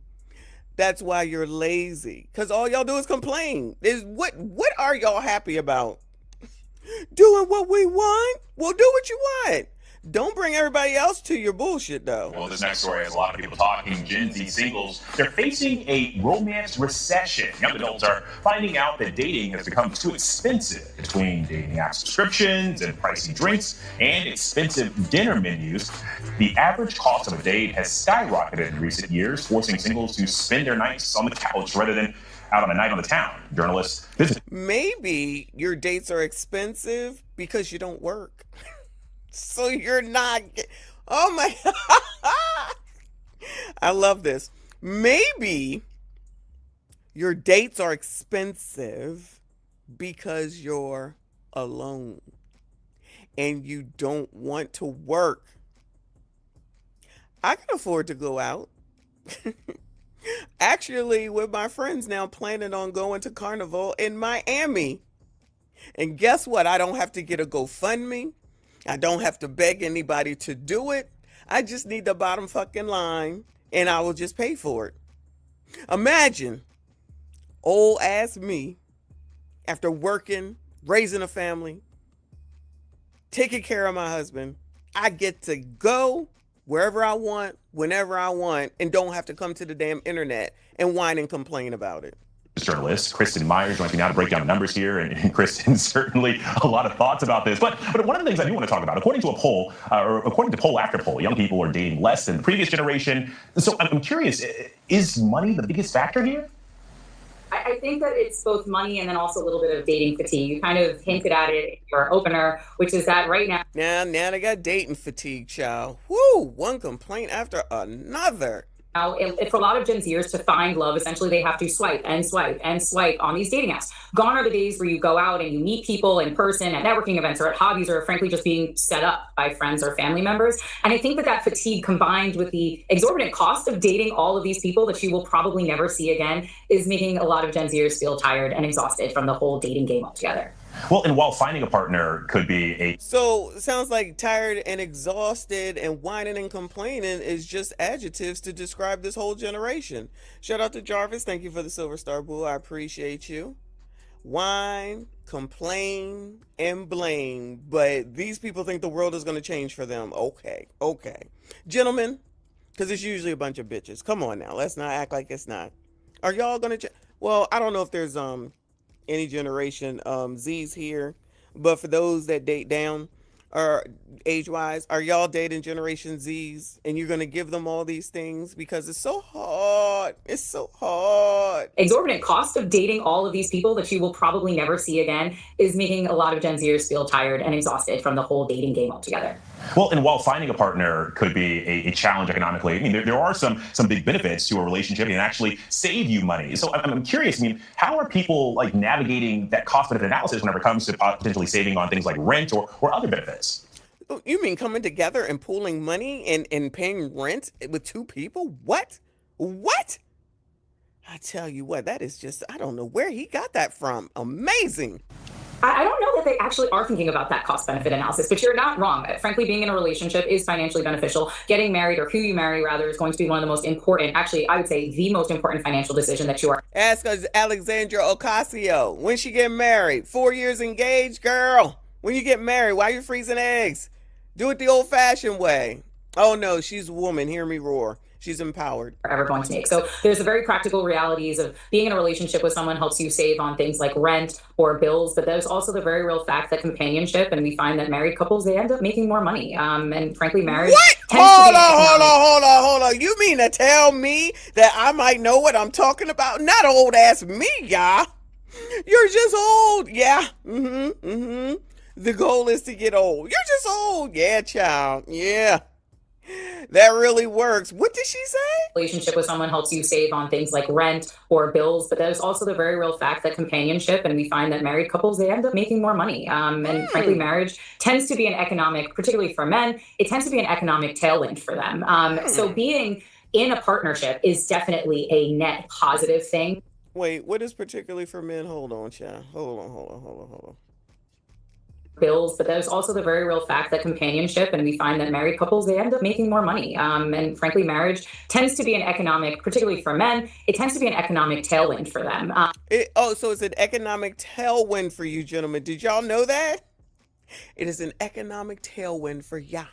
That's why you're lazy. Because all y'all do is complain. What are y'all happy about? Doing what we want? Well, do what you want. Don't bring everybody else to your bullshit, though. Well, this next story has a lot of people talking. Gen Z singles, they're facing a romance recession. Young adults are finding out that dating has become too expensive. Between dating app subscriptions and pricey drinks and expensive dinner menus, the average cost of a date has skyrocketed in recent years, forcing singles to spend their nights on the couch rather than out on a night on the town. Journalists visit. Maybe your dates are expensive because you don't work. So you're not. Oh my. I love this. Maybe your dates are expensive because you're alone and you don't want to work. I can afford to go out. Actually, with my friends now planning on going to Carnival in Miami. And guess what? I don't have to get a GoFundMe. I don't have to beg anybody to do it. I just need the bottom fucking line and I will just pay for it. Imagine old ass me after working, raising a family, taking care of my husband. I get to go wherever I want, whenever I want, and don't have to come to the damn internet and whine and complain about it. Journalist Kristen Myers joins me now to break down the numbers here, and Kristen, certainly a lot of thoughts about this. But one of the things I do want to talk about, according to a poll, or according to poll after poll, young people are dating less than the previous generation. So I'm curious, is money the biggest factor here? I think that it's both money and then also a little bit of dating fatigue. You kind of hinted at it in your opener, which is that right now. Now they got dating fatigue, child. Woo! One complaint after another. Now, for a lot of Gen Zers to find love, essentially they have to swipe and swipe and swipe on these dating apps. Gone are the days where you go out and you meet people in person at networking events or at hobbies or frankly just being set up by friends or family members. And I think that fatigue combined with the exorbitant cost of dating all of these people that you will probably never see again is making a lot of Gen Zers feel tired and exhausted from the whole dating game altogether. Well, and while finding a partner could be a... So, it sounds like tired and exhausted and whining and complaining is just adjectives to describe this whole generation. Shout out to Jarvis. Thank you for the Silver Star Boo. I appreciate you. Whine, complain, and blame. But these people think the world is going to change for them. Okay. Gentlemen, because it's usually a bunch of bitches. Come on now. Let's not act like it's not. Are y'all going to... Well, I don't know if there's... any generation Z's here, but for those that date down, or age wise? Are y'all dating Generation Z's and you're gonna give them all these things because it's so hard? It's so hard. Exorbitant cost of dating all of these people that you will probably never see again is making a lot of Gen Zers feel tired and exhausted from the whole dating game altogether. Well, and while finding a partner could be a challenge economically, I mean, there are some big benefits to a relationship and actually save you money. So I'm curious, I mean, how are people like navigating that cost benefit analysis whenever it comes to potentially saving on things like rent or other benefits? Oh, you mean coming together and pooling money and paying rent with two people? What? What? I tell you what, that is just, I don't know where he got that from. Amazing. I don't know that they actually are thinking about that cost benefit analysis, but you're not wrong. Frankly, being in a relationship is financially beneficial. Getting married, or who you marry rather, is going to be one of the most important, actually, I would say the most important financial decision that you are. Ask Alexandra Ocasio, when she get married? 4 years engaged, girl. When you get married, why you freezing eggs? Do it the old fashioned way. Oh no, she's a woman. Hear me roar. She's empowered. Ever going to make. So there's the very practical realities of being in a relationship with someone helps you save on things like rent or bills, but there's also the very real fact that companionship, and we find that married couples, they end up making more money. And frankly, marriage. What? Hold on. You mean to tell me that I might know what I'm talking about? Not old ass me, y'all. You're just old. Yeah. The goal is to get old. You're just old. Yeah, child. Yeah. That really works. What did she say? Relationship with someone helps you save on things like rent or bills, but there's also the very real fact that companionship, and we find that married couples, they end up making more money. And frankly, marriage tends to be an economic, particularly for men, it tends to be an economic tailwind for them. So being in a partnership is definitely a net positive thing. Wait, what is particularly for men? Hold on, child. Hold on. Bills, but there's also the very real fact that companionship, and we find that married couples, they end up making more money. And frankly, marriage tends to be an economic, particularly for men, it tends to be an economic tailwind for them. So it's an economic tailwind for you, gentlemen. Did y'all know that? It is an economic tailwind for ya.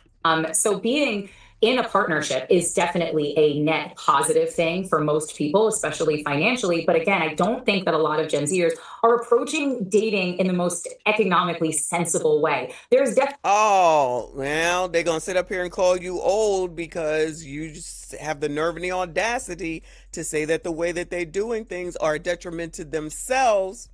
So being in a partnership is definitely a net positive thing for most people, especially financially. But again, I don't think that a lot of Gen Zers are approaching dating in the most economically sensible way. There's definitely. Oh, well, they're going to sit up here and call you old because you just have the nerve and the audacity to say that the way that they're doing things are a detriment to themselves.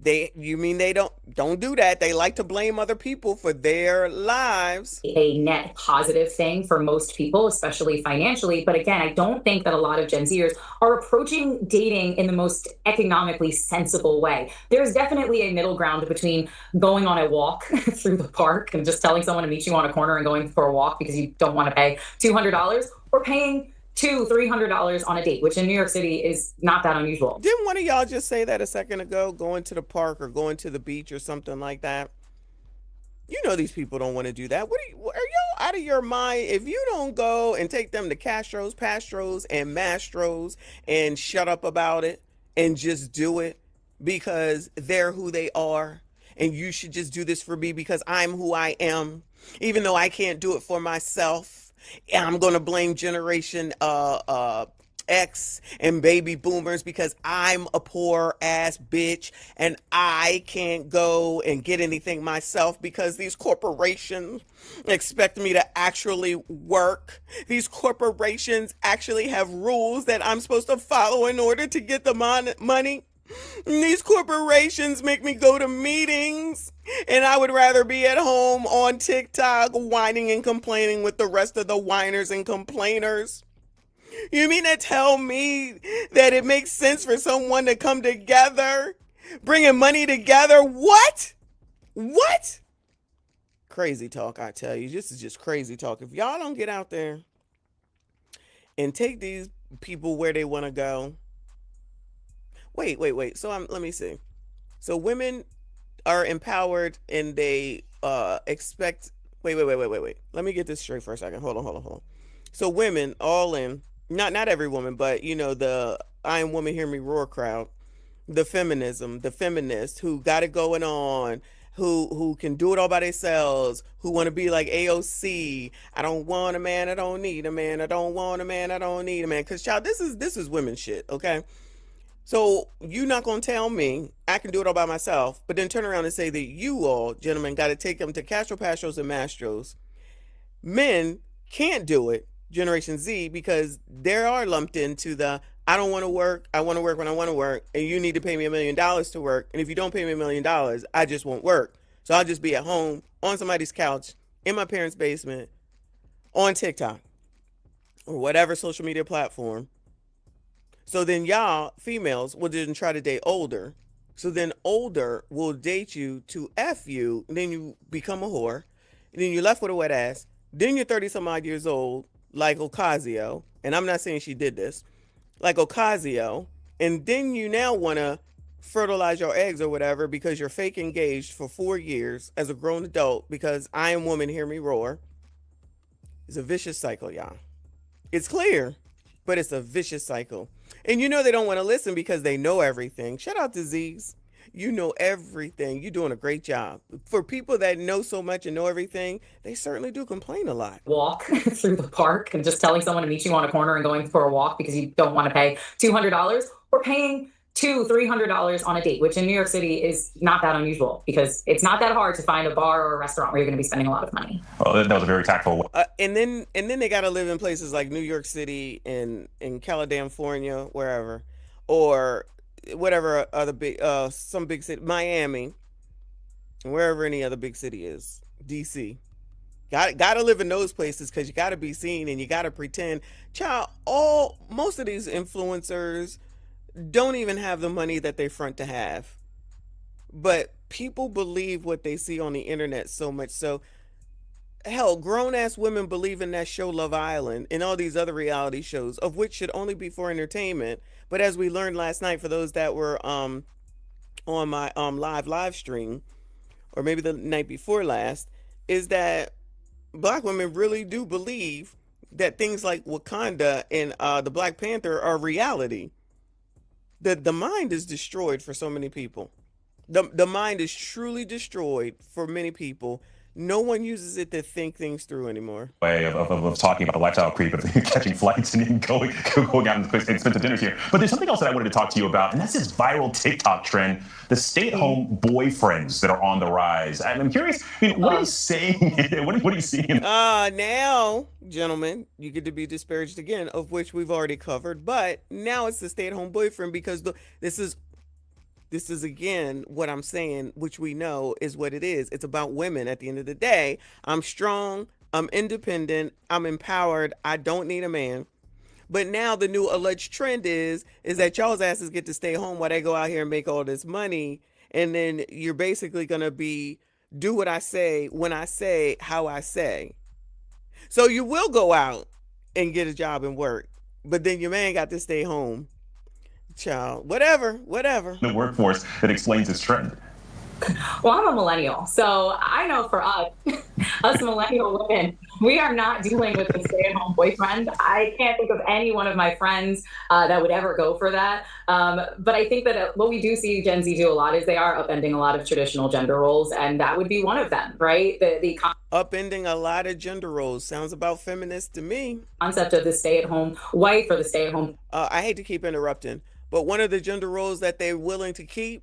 You mean they don't do that? They like to blame other people for their lives. A net positive thing for most people, especially financially. But again, I don't think that a lot of Gen Zers are approaching dating in the most economically sensible way. There's definitely a middle ground between going on a walk through the park and just telling someone to meet you on a corner and going for a walk because you don't want to pay $200, or paying $200-$300 on a date, which in New York City is not that unusual. Didn't one of y'all just say that a second ago? Going to the park or going to the beach or something like that? You know these people don't want to do that. Are y'all out of your mind if you don't go and take them to Castro's, Pastros, and Mastros and shut up about it and just do it because they're who they are, and you should just do this for me because I'm who I am, even though I can't do it for myself. I'm going to blame Generation X and baby boomers because I'm a poor ass bitch and I can't go and get anything myself because these corporations expect me to actually work. These corporations actually have rules that I'm supposed to follow in order to get the money. These corporations make me go to meetings, and I would rather be at home on TikTok whining and complaining with the rest of the whiners and complainers. You mean to tell me that it makes sense for someone to come together, bringing money together? What? Crazy talk, I tell you. This is just crazy talk. If y'all don't get out there and take these people where they want to go. Wait. So let me see. So women are empowered and they expect. Wait. Let me get this straight for a second. Hold on. So women, all in, not every woman, but you know the I Am Woman Hear Me Roar crowd, the feminism, the feminists who got it going on, who can do it all by themselves, who want to be like AOC. I don't want a man, I don't need a man. I don't want a man, I don't need a man. Cause child, this is women shit, okay? So you not gonna tell me I can do it all by myself, but then turn around and say that you all, gentlemen, got to take them to Castro Pastros and Mastros. Men can't do it, Generation Z, because they are lumped into the I don't want to work. I want to work when I want to work, and you need to pay me $1 million to work. And if you don't pay me $1 million, I just won't work. So I'll just be at home on somebody's couch in my parents' basement on TikTok or whatever social media platform. So then y'all females will then try to date older. So then older will date you to F you, and then you become a whore. And then you're left with a wet ass. Then you're 30 some odd years old, like Ocasio. And I'm not saying she did this, like Ocasio. And then you now want to fertilize your eggs or whatever because you're fake engaged for 4 years as a grown adult because I am woman, hear me roar. It's a vicious cycle, y'all. It's clear, but it's a vicious cycle. And you know they don't want to listen because they know everything. Shout out to Z's. You know everything. You're doing a great job. For people that know so much and know everything, they certainly do complain a lot. Walk through the park and just telling someone to meet you on a corner and going for a walk because you don't want to pay $200 or paying $200-$300 on a date, which in New York City is not that unusual because it's not that hard to find a bar or a restaurant where you're going to be spending a lot of money. Well, that was a very tactful. And then they got to live in places like New York City and in California, wherever, or whatever other big some big city, Miami, wherever any other big city is, DC. Got to live in those places because you got to be seen and you got to pretend. Child, most of these influencers don't even have the money that they front to have. But people believe what they see on the internet so much so. Hell, grown-ass women believe in that show Love Island and all these other reality shows, of which should only be for entertainment. But as we learned last night, for those that were on my live stream, or maybe the night before last, is that Black women really do believe that things like Wakanda and the Black Panther are reality. The mind is destroyed for so many people. The mind is truly destroyed for many people. No one uses it to think things through anymore. Way of talking about the lifestyle creep of catching flights and going out and expensive dinners here. But there's something else that I wanted to talk to you about, and that's this viral TikTok trend, the stay-at-home boyfriends that are on the rise. I'm curious, what are you saying? What are you seeing? Now, gentlemen, you get to be disparaged again, of which we've already covered. But now it's the stay-at-home boyfriend because this is again what I'm saying, which we know is what it is. It's about women at the end of the day. I'm strong, I'm independent, I'm empowered, I don't need a man. But now the new alleged trend is that y'all's asses get to stay home while they go out here and make all this money. And then you're basically gonna do what I say, when I say, how I say. So you will go out and get a job and work, but then your man got to stay home. Child, whatever. The workforce that explains this trend. Well, I'm a millennial, so I know for us millennial women, we are not dealing with a stay-at-home boyfriend. I can't think of any one of my friends that would ever go for that. But I think that what we do see Gen Z do a lot is they are upending a lot of traditional gender roles, and that would be one of them, right? The upending a lot of gender roles sounds about feminist to me. Concept of the stay-at-home wife or the stay-at-home. I hate to keep interrupting, but one of the gender roles that they're willing to keep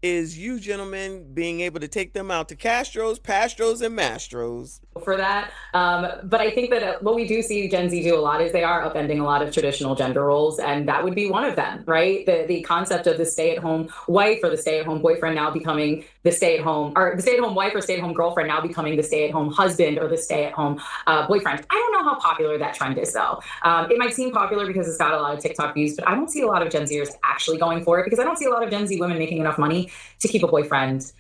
is you gentlemen being able to take them out to Castros, Pastros, and Mastros. For that. But I think that what we do see Gen Z do a lot is they are upending a lot of traditional gender roles, and that would be one of them, right? The concept of the stay-at-home wife or the stay-at-home boyfriend now becoming the stay-at-home, or the stay-at-home wife or stay-at-home girlfriend now becoming the stay-at-home husband or the stay-at-home boyfriend. I don't know how popular that trend is, though. It might seem popular because it's got a lot of TikTok views, but I don't see a lot of Gen Zers actually going for it because I don't see a lot of Gen Z women making enough money to keep a boyfriend.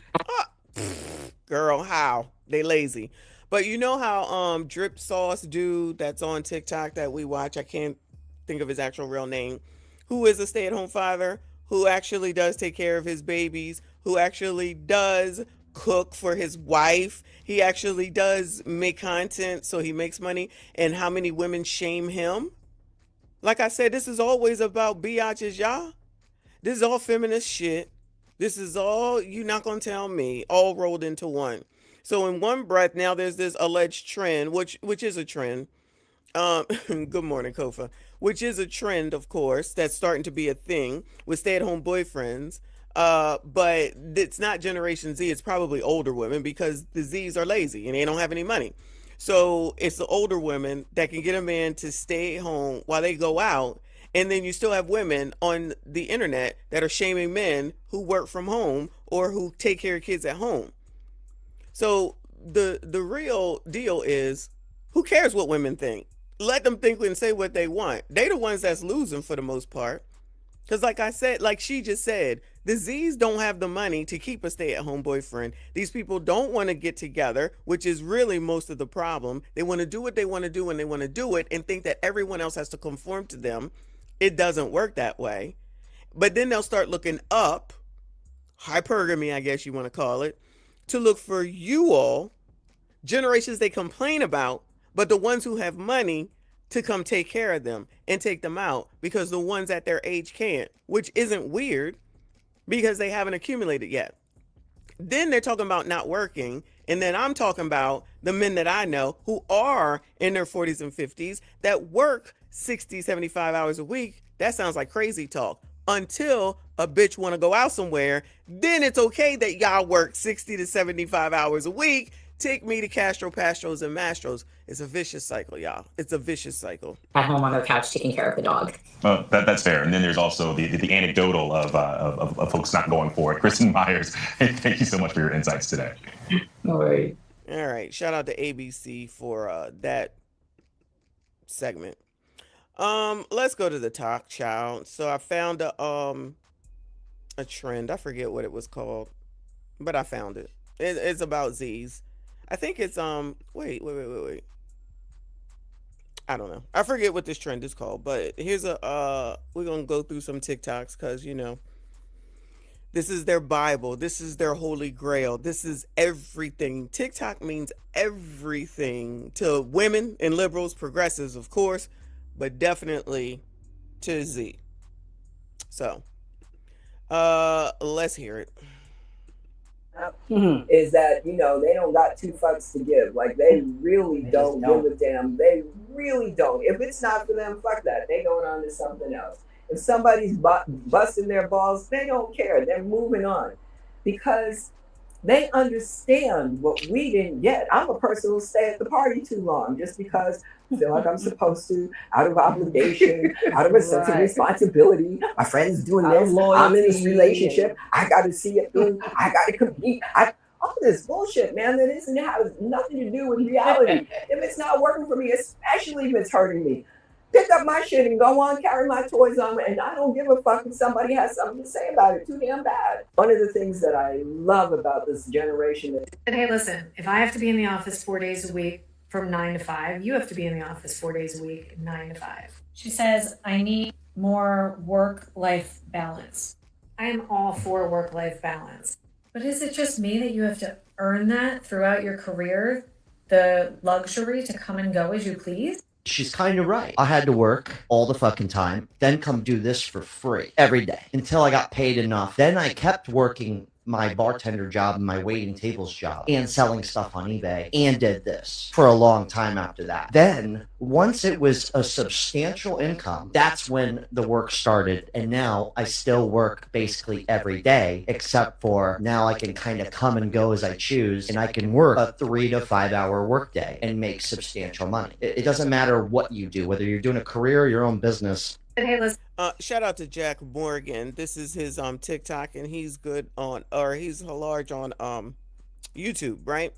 Girl, how? They lazy. But you know how Drip Sauce dude that's on TikTok that we watch, I can't think of his actual real name, who is a stay-at-home father, who actually does take care of his babies, who actually does cook for his wife. He actually does make content so he makes money. And how many women shame him? Like I said, this is always about biatches, y'all. This is all feminist shit. This is all, you're not going to tell me, all rolled into one. So in one breath, now there's this alleged trend, which is a trend. Good morning, Kofa. which is a trend, of course, that's starting to be a thing with stay-at-home boyfriends. But it's not Generation Z, it's probably older women because the Zs are lazy and they don't have any money. So it's the older women that can get a man to stay home while they go out. And then you still have women on the internet that are shaming men who work from home or who take care of kids at home. So the real deal is, who cares what women think? Let them think and say what they want. They the ones that's losing for the most part. Because like I said, like she just said, the Z's don't have the money to keep a stay-at-home boyfriend. These people don't want to get together, which is really most of the problem. They want to do what they want to do when they want to do it and think that everyone else has to conform to them. It doesn't work that way. But then they'll start looking up, hypergamy, I guess you want to call it, to look for you all, generations they complain about, but the ones who have money to come take care of them and take them out because the ones at their age can't, which isn't weird because they haven't accumulated yet. Then they're talking about not working. And then I'm talking about the men that I know who are in their 40s and 50s that work 60, 75 hours a week. That sounds like crazy talk. Until a bitch want to go out somewhere, then it's okay that y'all work 60 to 75 hours a week. Take me to Castro, Pastros, and Mastros. It's a vicious cycle, y'all. It's a vicious cycle. At home on their couch taking care of the dog. Well, that's fair. And then there's also the anecdotal of folks not going for it. Kristen Myers, thank you so much for your insights today. No worries. All right. Shout out to ABC for that segment. Let's go to the talk, child. So I found a trend. I forget what it was called, but I found it. It's about Z's. I think it's wait. I don't know. I forget what this trend is called, but here's a we're gonna go through some TikToks because this is their Bible. This is their holy grail. This is everything. TikTok means everything to women and liberals, progressives, of course, but definitely to Z. So let's hear it. Is that they don't got two fucks to give. Like they really don't give a damn. They really don't. If it's not for them, fuck that. They going on to something else. If somebody's busting their balls, they don't care. They're moving on because they understand what we didn't get. I'm a person who'll stay at the party too long just because I feel like I'm supposed to, out of obligation, out of a sense of responsibility. My friend's doing this. I'm in this relationship. I got to see it through. I got to compete. All this bullshit, man, that has nothing to do with reality. If it's not working for me, especially if it's hurting me, pick up my shit and go on, carry my toys on, and I don't give a fuck if somebody has something to say about it. Too damn bad. One of the things that I love about this generation is, hey, listen, if I have to be in the office 4 days a week from 9 to 5, you have to be in the office 4 days a week, 9 to 5. She says, I need more work-life balance. I am all for work-life balance. But is it just me that you have to earn that throughout your career? The luxury to come and go as you please? She's kind of right. I had to work all the fucking time, then come do this for free every day until I got paid enough. Then I kept working my bartender job and my waiting tables job and selling stuff on eBay and did this for a long time after that. Then once it was a substantial income, that's when the work started. And now I still work basically every day, except for now I can kind of come and go as I choose, and I can work a 3 to 5 hour workday and make substantial money. It doesn't matter what you do, whether you're doing a career or your own business. Hey, listen. Shout out to Jack Morgan. This is his TikTok, and he's good on, or he's large on YouTube, right?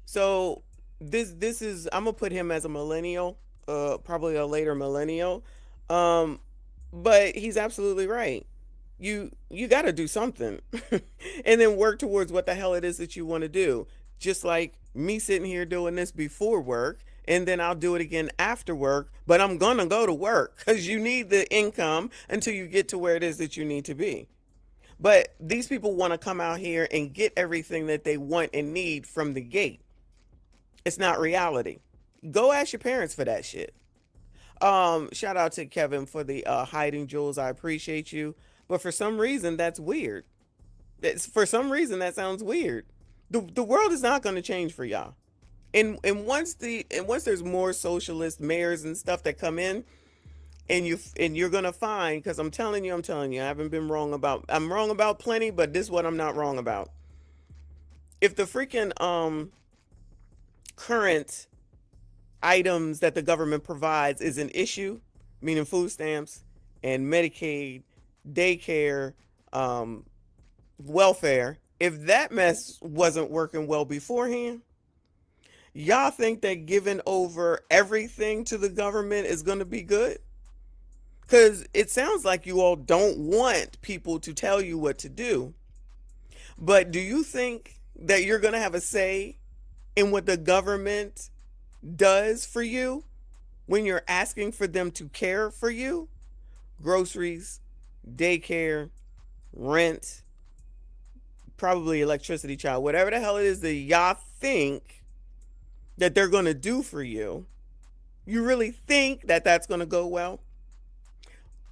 So this is, I'm gonna put him as a millennial, probably a later millennial, but he's absolutely right. You got to do something, and then work towards what the hell it is that you want to do. Just like me sitting here doing this before work, and then I'll do it again after work, but I'm gonna go to work because you need the income until you get to where it is that you need to be. But these people want to come out here and get everything that they want and need from the gate. It's not reality. Go ask your parents for that shit. Shout out to Kevin for the hiding jewels. I appreciate you, but for some reason that's weird. For some reason that sounds weird. The world is not going to change for y'all. And once there's more socialist mayors and stuff that come in, And you're gonna find, because I'm telling you, I haven't been wrong about. I'm wrong about plenty, but this is what I'm not wrong about. If the freaking current items that the government provides is an issue, meaning food stamps and Medicaid, daycare, welfare, if that mess wasn't working well beforehand, y'all think that giving over everything to the government is going to be good? Because it sounds like you all don't want people to tell you what to do. But do you think that you're going to have a say in what the government does for you when you're asking for them to care for you? Groceries, daycare, rent, probably electricity, child, whatever the hell it is that y'all think that they're going to do for you. You really think that that's going to go well?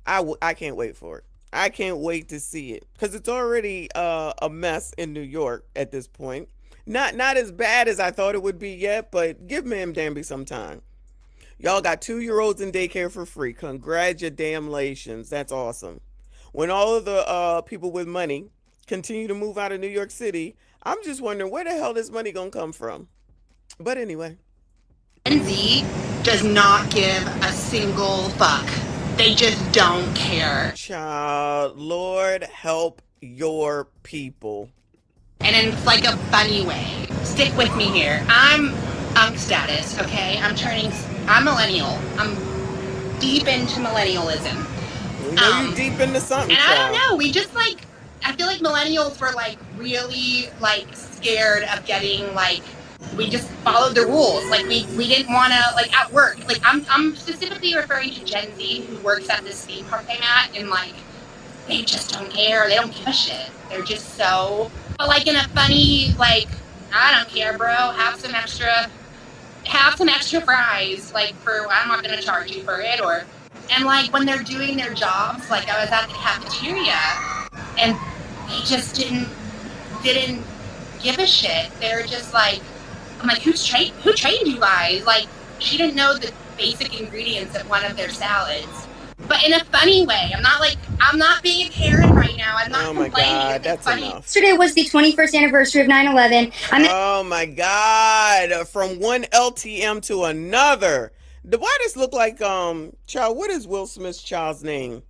I can't wait for it. I can't wait to see it, because it's already a mess in New York at this point. Not as bad as I thought it would be yet, but give Ma'am Danby some time. Y'all got 2-year-olds in daycare for free. Congratulations. That's awesome. When all of the people with money continue to move out of New York City, I'm just wondering where the hell this money gonna come from. But anyway. Gen Z does not give a single fuck. They just don't care. Child, Lord help your people. And in like a funny way. Stick with me here. I'm unk status, okay? I'm millennial. I'm deep into millennialism. We know you deep into something, and child. I don't know, we just like, I feel like millennials were like really like scared of getting like, we just followed the rules. Like we didn't want to, like at work, like I'm specifically referring to Gen Z who works at this theme park I'm at, and like, they just don't care. They don't give a shit. They're just so, but like in a funny, like, I don't care, bro. Have some extra fries, like I'm not gonna charge you for it, or, and like when they're doing their jobs, like I was at the cafeteria, and they just didn't give a shit. They're just like, I'm like, who trained you guys? Like, she didn't know the basic ingredients of one of their salads. But in a funny way. I'm not being a Karen right now. I'm not complaining. God, that's funny. enough. Yesterday was the 21st anniversary of 9/11. Oh my God! From one LTM to another. Why does look like child? What is Will Smith's child's name?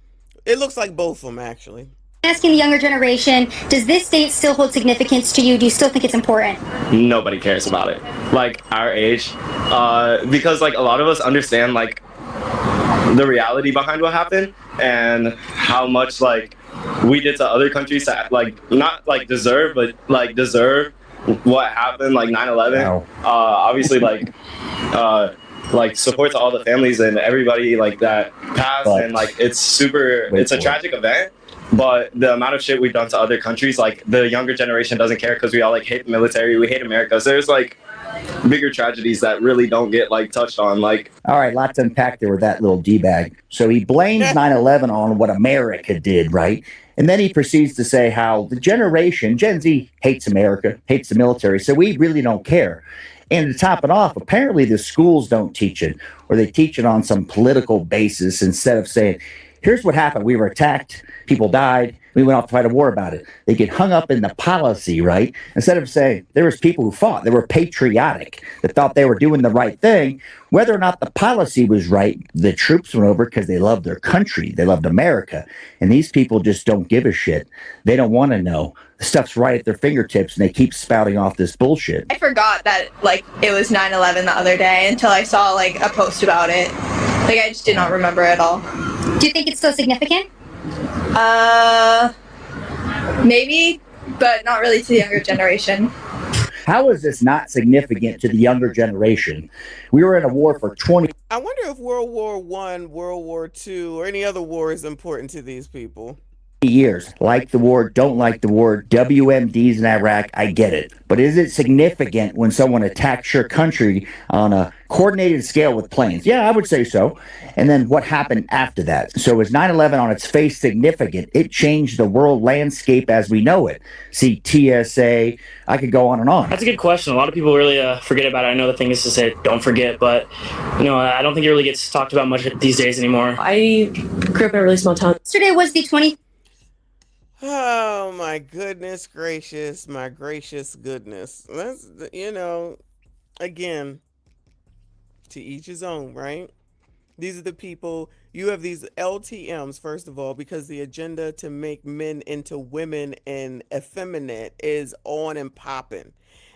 It looks like both of them actually. Asking the younger generation, does this date still hold significance to you? Do you still think it's important? Nobody cares about it. Like our age, because like a lot of us understand like the reality behind what happened and how much like we did to other countries that like not like deserve, but like deserve what happened, like 9/11. Wow. Obviously like support to all the families and everybody like that passed, and like it's a tragic event. But the amount of shit we've done to other countries, like the younger generation doesn't care because we all like hate the military, we hate America. So there's like bigger tragedies that really don't get like touched on. Like, all right, lots to unpack there with that little D-bag. So he blames 9/11 on what America did, right? And then he proceeds to say how the generation, Gen Z, hates America, hates the military, so we really don't care. And to top it off, apparently the schools don't teach it, or they teach it on some political basis instead of saying, here's what happened. We were attacked. People died. We went off to fight a war about it. They get hung up in the policy, right? Instead of saying there was people who fought. They were patriotic. That thought they were doing the right thing. Whether or not the policy was right, the troops went over because they loved their country. They loved America. And these people just don't give a shit. They don't want to know. The stuff's right at their fingertips, and they keep spouting off this bullshit. I forgot that like it was 9/11 the other day until I saw like a post about it. Like I just did not remember at all. Do you think it's still significant? Maybe, but not really to the younger generation. How is this not significant to the younger generation? We were in a war for 20. I wonder if World War I, World War II, or any other war is important to these people. years. Like the war, don't like the war, WMDs in Iraq, I get it. But is it significant when someone attacks your country on a coordinated scale with planes? Yeah, I would say so. And then what happened after that? So is 9/11 on its face significant? It changed the world landscape as we know it. See, TSA, I could go on and on. That's a good question. A lot of people really forget about it. I know the thing is to say don't forget, but I don't think it really gets talked about much these days anymore. I grew up in a really small town. Yesterday was the 20. Oh my goodness gracious, my gracious goodness. That's, again, to each his own, right? These are the people, you have these LTMs, first of all, because the agenda to make men into women and effeminate is on and popping.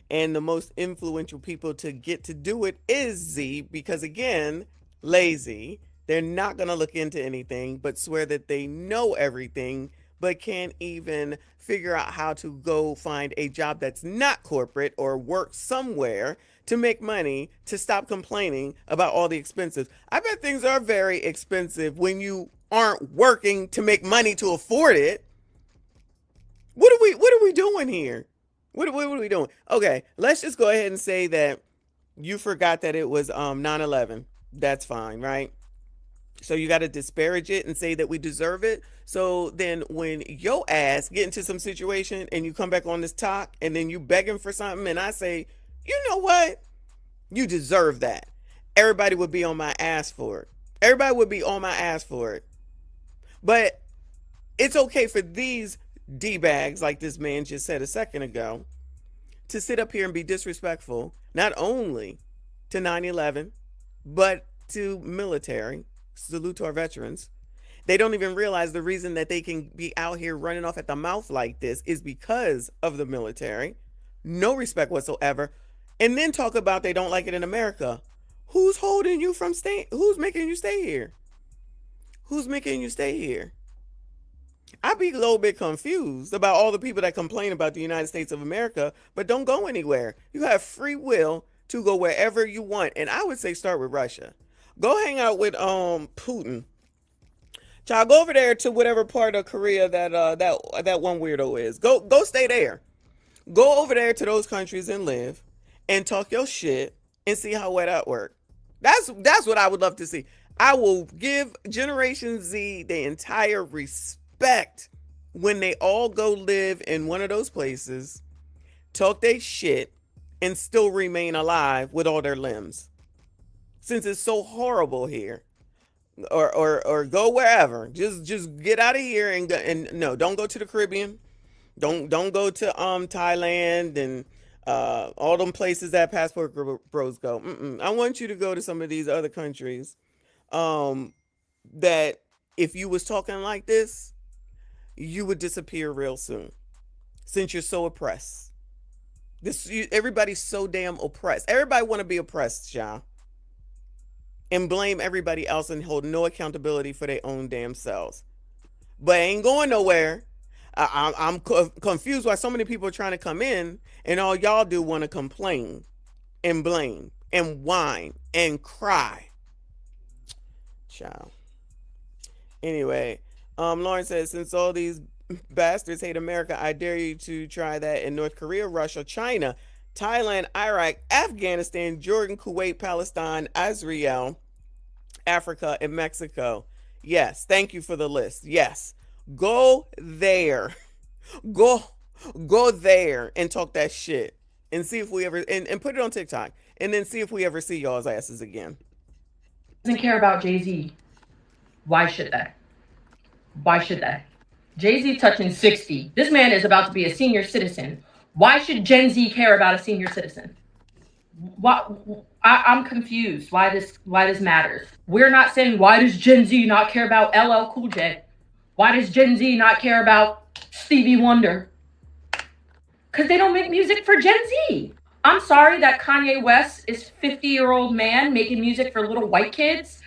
And the most influential people to get to do it is Z, because again, lazy. They're not going to look into anything, but swear that they know everything, but can't even figure out how to go find a job that's not corporate or work somewhere to make money, to stop complaining about all the expenses. I bet things are very expensive when you aren't working to make money to afford it. What are we doing here? What are we doing? Okay, let's just go ahead and say that you forgot that it was 9/11. That's fine, right? So you got to disparage it and say that we deserve it. So then when your ass get into some situation and you come back on this talk and then you begging for something and I say, you know what? You deserve that. Everybody would be on my ass for it. Everybody would be on my ass for it. But it's okay for these D-bags, like this man just said a second ago, to sit up here and be disrespectful, not only to 9/11, but to military. Salute to our veterans. They don't even realize the reason that they can be out here running off at the mouth like this is because of the military. No respect whatsoever. And then talk about they don't like it in America. Who's holding you from staying? Who's making you stay here? Who's making you stay here? I'd be a little bit confused about all the people that complain about the United States of America, but don't go anywhere. You have free will to go wherever you want. And I would say start with Russia. Go hang out with Putin. Child, go over there to whatever part of Korea that one weirdo is. Go stay there. Go over there to those countries and live and talk your shit and see how well that works. That's what I would love to see. I will give Generation Z the entire respect when they all go live in one of those places, talk their shit, and still remain alive with all their limbs. Since it's so horrible here, or go wherever, just get out of here and no, don't go to the Caribbean, don't go to Thailand and all them places that passport bros go. I want you to go to some of these other countries that if you was talking like this, you would disappear real soon, since you're so oppressed. Everybody's so damn oppressed. Everybody want to be oppressed, y'all. And blame everybody else and hold no accountability for their own damn selves. But ain't going nowhere. I'm confused why so many people are trying to come in and all y'all do want to complain and blame and whine and cry. Child. Anyway, Lauren says, since all these bastards hate America, I dare you to try that in North Korea, Russia, China, Thailand, Iraq, Afghanistan, Jordan, Kuwait, Palestine, Israel, Africa, and Mexico. Yes, thank you for the list. Yes, go there. Go there and talk that shit and see if we ever, and put it on TikTok and then see if we ever see y'all's asses again. Doesn't care about Jay-Z. Why should they? Why should they? Jay-Z touching 60. This man is about to be a senior citizen. Why should Gen Z care about a senior citizen? I'm confused why this matters. We're not saying, why does Gen Z not care about LL Cool J? Why does Gen Z not care about Stevie Wonder? Because they don't make music for Gen Z. I'm sorry that Kanye West is 50-year-old man making music for little white kids,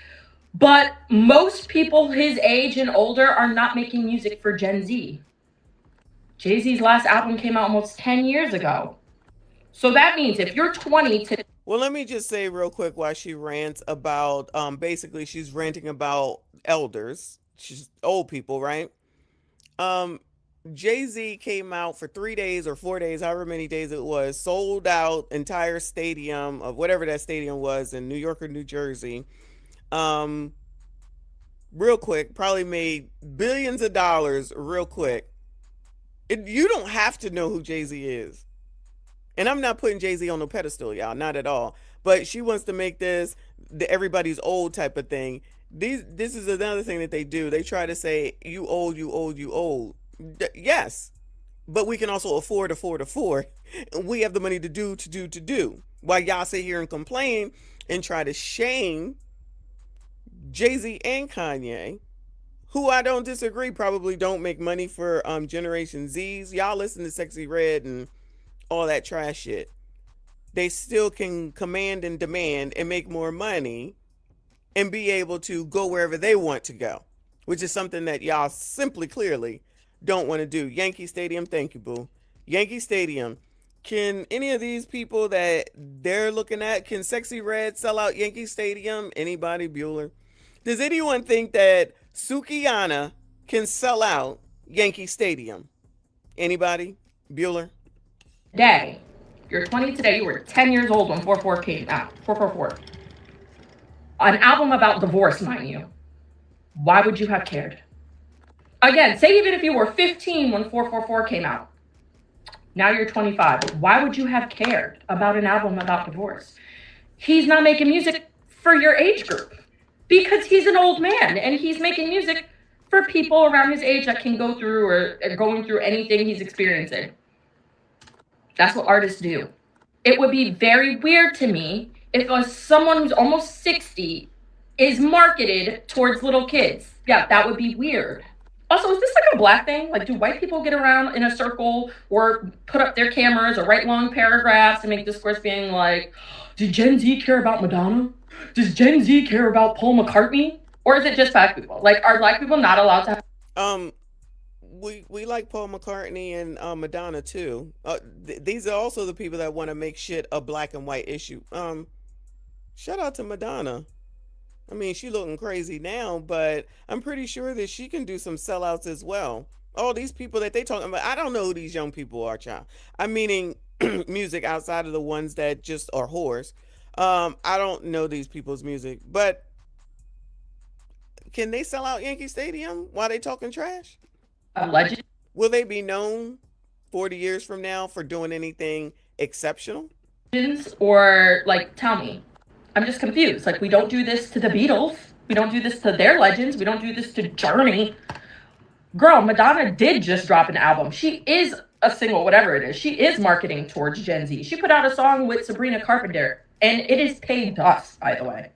but most people his age and older are not making music for Gen Z. Jay-Z's last album came out almost 10 years ago. So that means if you're 20 to... Well, let me just say real quick why she rants about, basically she's ranting about elders. She's old people, right? Jay-Z came out for 3 days or 4 days, however many days it was, sold out entire stadium of whatever that stadium was in New York or New Jersey. Um, Real quick, probably made billions of dollars real quick. You don't have to know who Jay-Z is. And I'm not putting Jay-Z on no pedestal, y'all, not at all. But she wants to make this the everybody's old type of thing. This is another thing that they do. They try to say, you old, you old, you old. Yes, but we can also afford. We have the money to do. While y'all sit here and complain and try to shame Jay-Z and Kanye, who I don't disagree, probably don't make money for Generation Z's. Y'all listen to Sexy Red and all that trash shit. They still can command and demand and make more money and be able to go wherever they want to go, which is something that y'all simply clearly don't want to do. Yankee Stadium, thank you, boo. Yankee Stadium. Can any of these people that they're looking at, can Sexy Red sell out Yankee Stadium? Anybody, Bueller? Does anyone think that Sukiyana can sell out Yankee Stadium? Anybody? Bueller? Day. You're 20 today. You were 10 years old when 4/4 came out. 444. An album about divorce, mind you. Why would you have cared? Again, say even if you were 15 when 444 came out. Now you're 25. Why would you have cared about an album about divorce? He's not making music for your age group because he's an old man and he's making music for people around his age that can go through or are going through anything he's experiencing. That's what artists do. It would be very weird to me if someone who's almost 60 is marketed towards little kids. Yeah, that would be weird. Also, is this like a black thing? Like, do white people get around in a circle or put up their cameras or write long paragraphs and make discourse being like, did Gen Z care about Madonna? Does Gen Z care about Paul McCartney? Or is it just black people? Like, are black people not allowed to have... We like Paul McCartney and Madonna too. These are also the people that want to make shit a black and white issue. Shout out to Madonna. I mean, she looking crazy now, but I'm pretty sure that she can do some sellouts as well. All these people that they talking about, I don't know who these young people are, child. I'm meaning music outside of the ones that just are whores. I don't know these people's music, but can they sell out Yankee Stadium while they talking trash? Alleged. Will they be known 40 years from now for doing anything exceptional? Or like, tell me. I'm just confused. Like, we don't do this to the Beatles. We don't do this to their legends. We don't do this to Journey. Girl, Madonna did just drop an album. She is a single, whatever it is. She is marketing towards Gen Z. She put out a song with Sabrina Carpenter, and it is paid dust, by the way.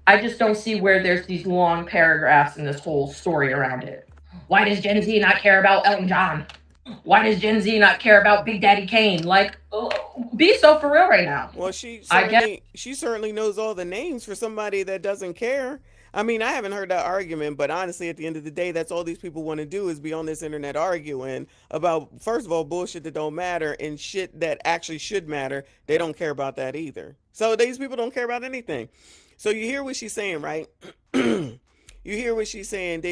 I just don't see where there's these long paragraphs in this whole story around it. Why does Gen Z not care about Elton John? Why does Gen Z not care about Big Daddy Kane? Like, be so for real right now. Well, she certainly knows all the names for somebody that doesn't care. I mean, I haven't heard that argument, but honestly, at the end of the day, that's all these people want to do is be on this internet arguing about, first of all, bullshit that don't matter and shit that actually should matter. They don't care about that either. So these people don't care about anything. So you hear what she's saying, right? You hear what she's saying.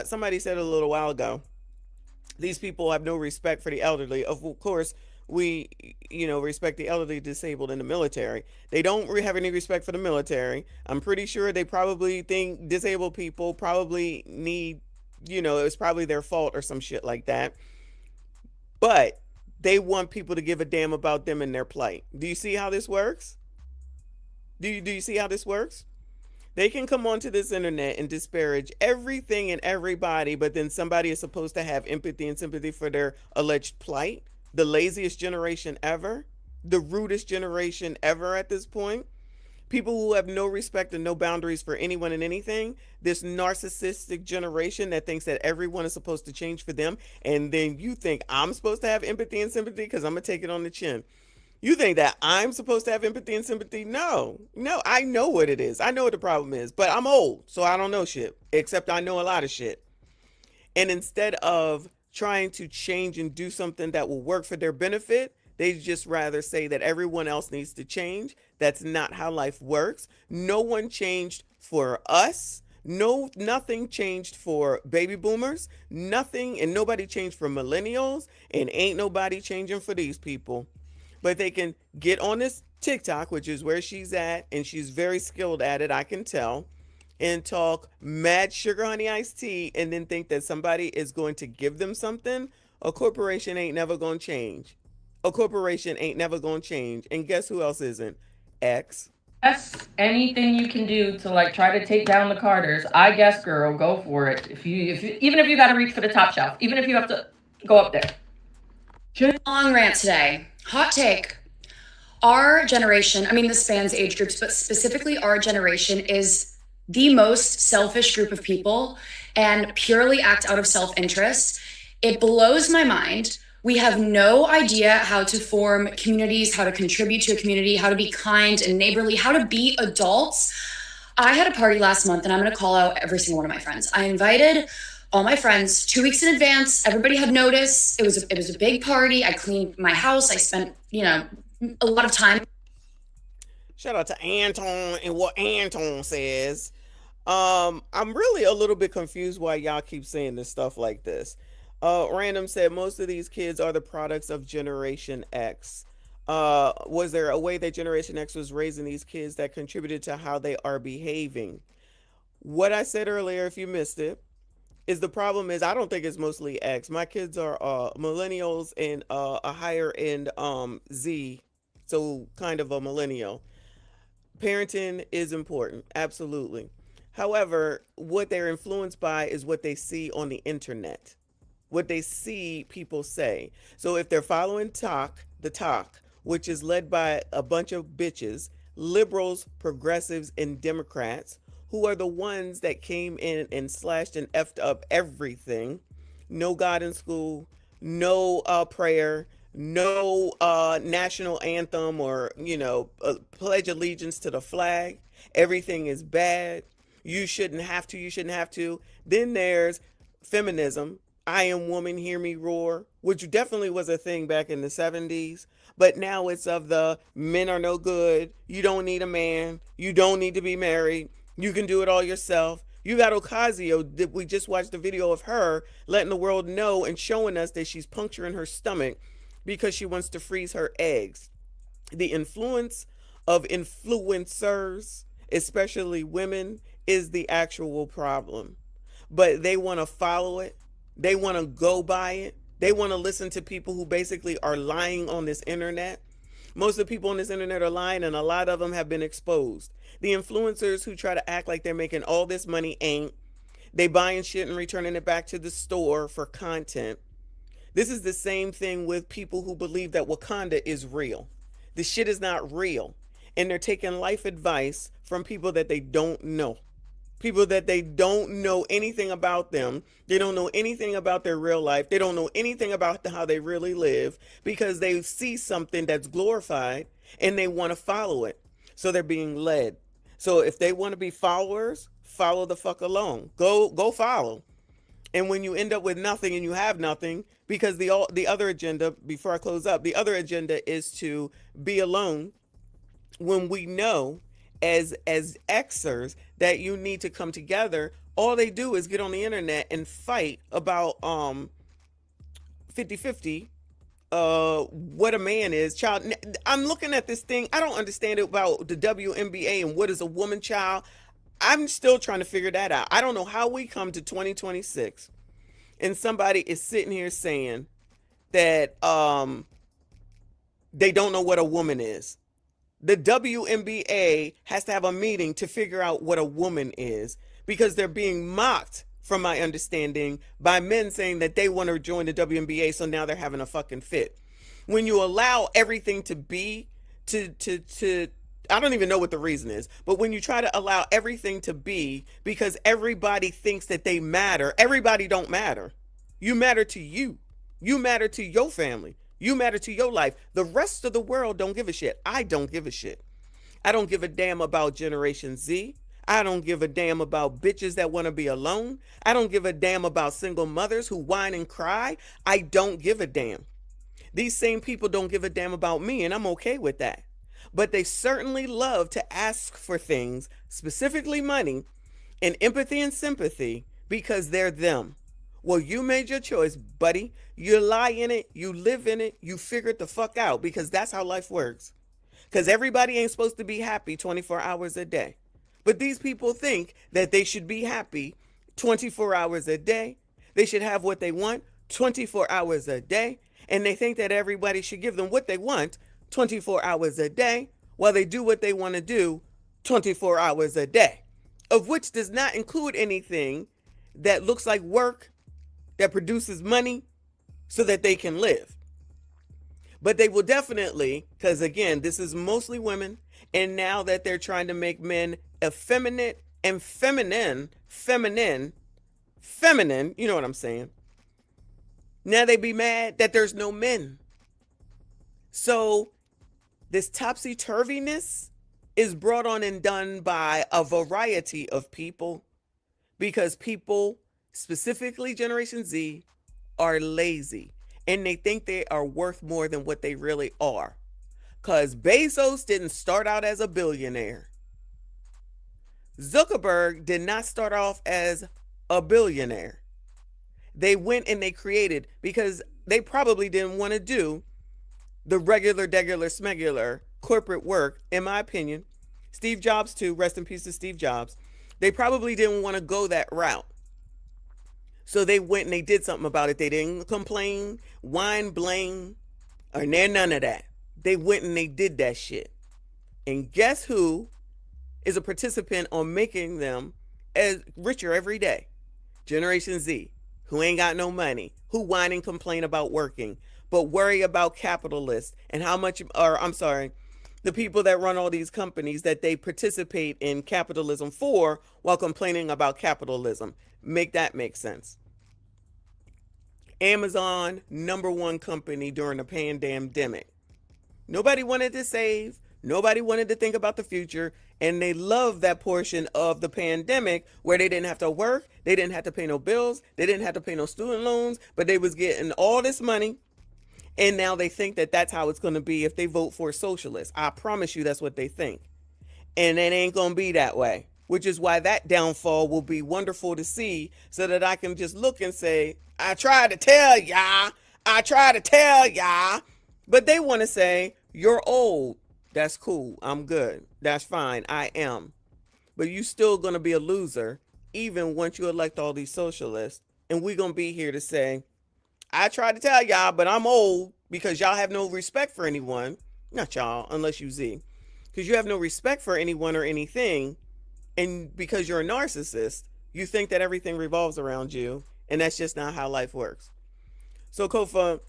Somebody said a little while ago, these people have no respect for the elderly. Of course, we, respect the elderly, disabled in the military. They don't have any respect for the military. I'm pretty sure they probably think disabled people probably need, it's probably their fault or some shit like that. But they want people to give a damn about them and their plight. Do you see how this works? Do you see how this works? They can come onto this internet and disparage everything and everybody, but then somebody is supposed to have empathy and sympathy for their alleged plight. The laziest generation ever, the rudest generation ever at this point. People who have no respect and no boundaries for anyone and anything. This narcissistic generation that thinks that everyone is supposed to change for them. And then you think I'm supposed to have empathy and sympathy because I'm going to take it on the chin. You think that I'm supposed to have empathy and sympathy? No, I know what it is. I know what the problem is, but I'm old, so I don't know shit, except I know a lot of shit. And instead of trying to change and do something that will work for their benefit, they just rather say that everyone else needs to change. That's not how life works. No one changed for us. No, nothing changed for baby boomers, nothing, and nobody changed for millennials, and ain't nobody changing for these people. But they can get on this TikTok, which is where she's at, and she's very skilled at it, I can tell, and talk mad sugar honey iced tea, and then think that somebody is going to give them something. A corporation ain't never gonna change. A corporation ain't never gonna change. And guess who else isn't? X. Yes, anything you can do to like try to take down the Carters, I guess, girl, go for it. If you even if you got to reach for the top shelf, even if you have to go up there. Long rant today. Hot take. Our generation, I mean, this spans age groups, but specifically our generation is the most selfish group of people and purely act out of self-interest. It blows my mind. We have no idea how to form communities, how to contribute to a community, how to be kind and neighborly, how to be adults. I had a party last month, and I'm going to call out every single one of my friends. I invited all my friends 2 weeks in advance. Everybody had notice. It was a big party. I cleaned my house. I spent, a lot of time. Shout out to Anton and what Anton says. I'm really a little bit confused why y'all keep saying this stuff like this. Random said most of these kids are the products of Generation X. Was there a way that Generation X was raising these kids that contributed to how they are behaving? What I said earlier, if you missed it, is the problem is I don't think it's mostly X. My kids are millennials and a higher end Z, so kind of a millennial. Parenting is important, absolutely. However, what they're influenced by is what they see on the internet, what they see people say. So if they're following the talk, which is led by a bunch of bitches, liberals, progressives, and Democrats, who are the ones that came in and slashed and effed up everything. No God in school, no prayer, no national anthem or, pledge allegiance to the flag. Everything is bad. You shouldn't have to. Then there's feminism. I am woman, hear me roar, which definitely was a thing back in the 70s. But now it's of the men are no good. You don't need a man. You don't need to be married. You can do it all yourself. You got Ocasio. We just watched a video of her letting the world know and showing us that she's puncturing her stomach because she wants to freeze her eggs. The influence of influencers, especially women, is the actual problem. But they want to follow it. They want to go by it. They want to listen to people who basically are lying on this internet. Most of the people on this internet are lying, and a lot of them have been exposed. The influencers who try to act like they're making all this money ain't. They buying shit and returning it back to the store for content. This is the same thing with people who believe that Wakanda is real. The shit is not real. And they're taking life advice from people that they don't know. People that they don't know anything about them. They don't know anything about their real life. They don't know anything about how they really live because they see something that's glorified and they want to follow it. So they're being led. So if they want to be followers, follow the fuck along. Go follow. And when you end up with nothing and you have nothing, because the other agenda, before I close up, the other agenda is to be alone when we know as Xers that you need to come together. All they do is get on the internet and fight about 50-50 what a man is. Child, I'm looking at this thing. I don't understand it about the WNBA and what is a woman, child. I'm still trying to figure that out. I don't know how we come to 2026 and somebody is sitting here saying that they don't know what a woman is. The WNBA has to have a meeting to figure out what a woman is because they're being mocked, from my understanding, by men saying that they want to join the WNBA, so now they're having a fucking fit. When you allow everything to be, I don't even know what the reason is, but when you try to allow everything to be because everybody thinks that they matter, everybody don't matter. You matter to you. You matter to your family. You matter to your life. The rest of the world don't give a shit. I don't give a shit. I don't give a damn about Generation Z. I don't give a damn about bitches that want to be alone. I don't give a damn about single mothers who whine and cry. I don't give a damn. These same people don't give a damn about me, and I'm okay with that. But they certainly love to ask for things, specifically money, and empathy and sympathy because they're them. Well, you made your choice, buddy. You lie in it, you live in it, you figure it the fuck out because that's how life works. Because everybody ain't supposed to be happy 24 hours a day. But these people think that they should be happy 24 hours a day. They should have what they want 24 hours a day. And they think that everybody should give them what they want 24 hours a day while they do what they want to do 24 hours a day, of which does not include anything that looks like work, that produces money so that they can live. But they will definitely, because again, this is mostly women, and now that they're trying to make men effeminate and feminine, you know what I'm saying? Now they be mad that there's no men. So this topsy-turviness is brought on and done by a variety of people because people, specifically Generation Z, are lazy and they think they are worth more than what they really are. Because Bezos didn't start out as a billionaire. Zuckerberg did not start off as a billionaire. They went and they created because they probably didn't want to do the regular, smegular corporate work, in my opinion. Steve Jobs too, rest in peace to Steve Jobs. They probably didn't want to go that route. So they went and they did something about it. They didn't complain, whine, blame, or none of that. They went and they did that shit. And guess who is a participant on making them as richer every day? Generation Z, who ain't got no money, who whine and complain about working, but worry about capitalists and how much, or I'm sorry, the people that run all these companies that they participate in capitalism for while complaining about capitalism. Make that make sense. Amazon, #1 company during the pandemic. Nobody wanted to save. Nobody wanted to think about the future. And they loved that portion of the pandemic where they didn't have to work. They didn't have to pay no bills. They didn't have to pay no student loans, but they was getting all this money. And now they think that that's how it's going to be if they vote for socialists. I promise you that's what they think. And it ain't going to be that way, which is why that downfall will be wonderful to see so that I can just look and say, I tried to tell y'all. But they want to say, you're old. That's cool. I'm good. That's fine. I am. But you still going to be a loser even once you elect all these socialists. And we're going to be here to say, I tried to tell y'all, but I'm old because y'all have no respect for anyone. Not y'all, unless you Z. Because you have no respect for anyone or anything. And because you're a narcissist, you think that everything revolves around you. And that's just not how life works. So, Kofa,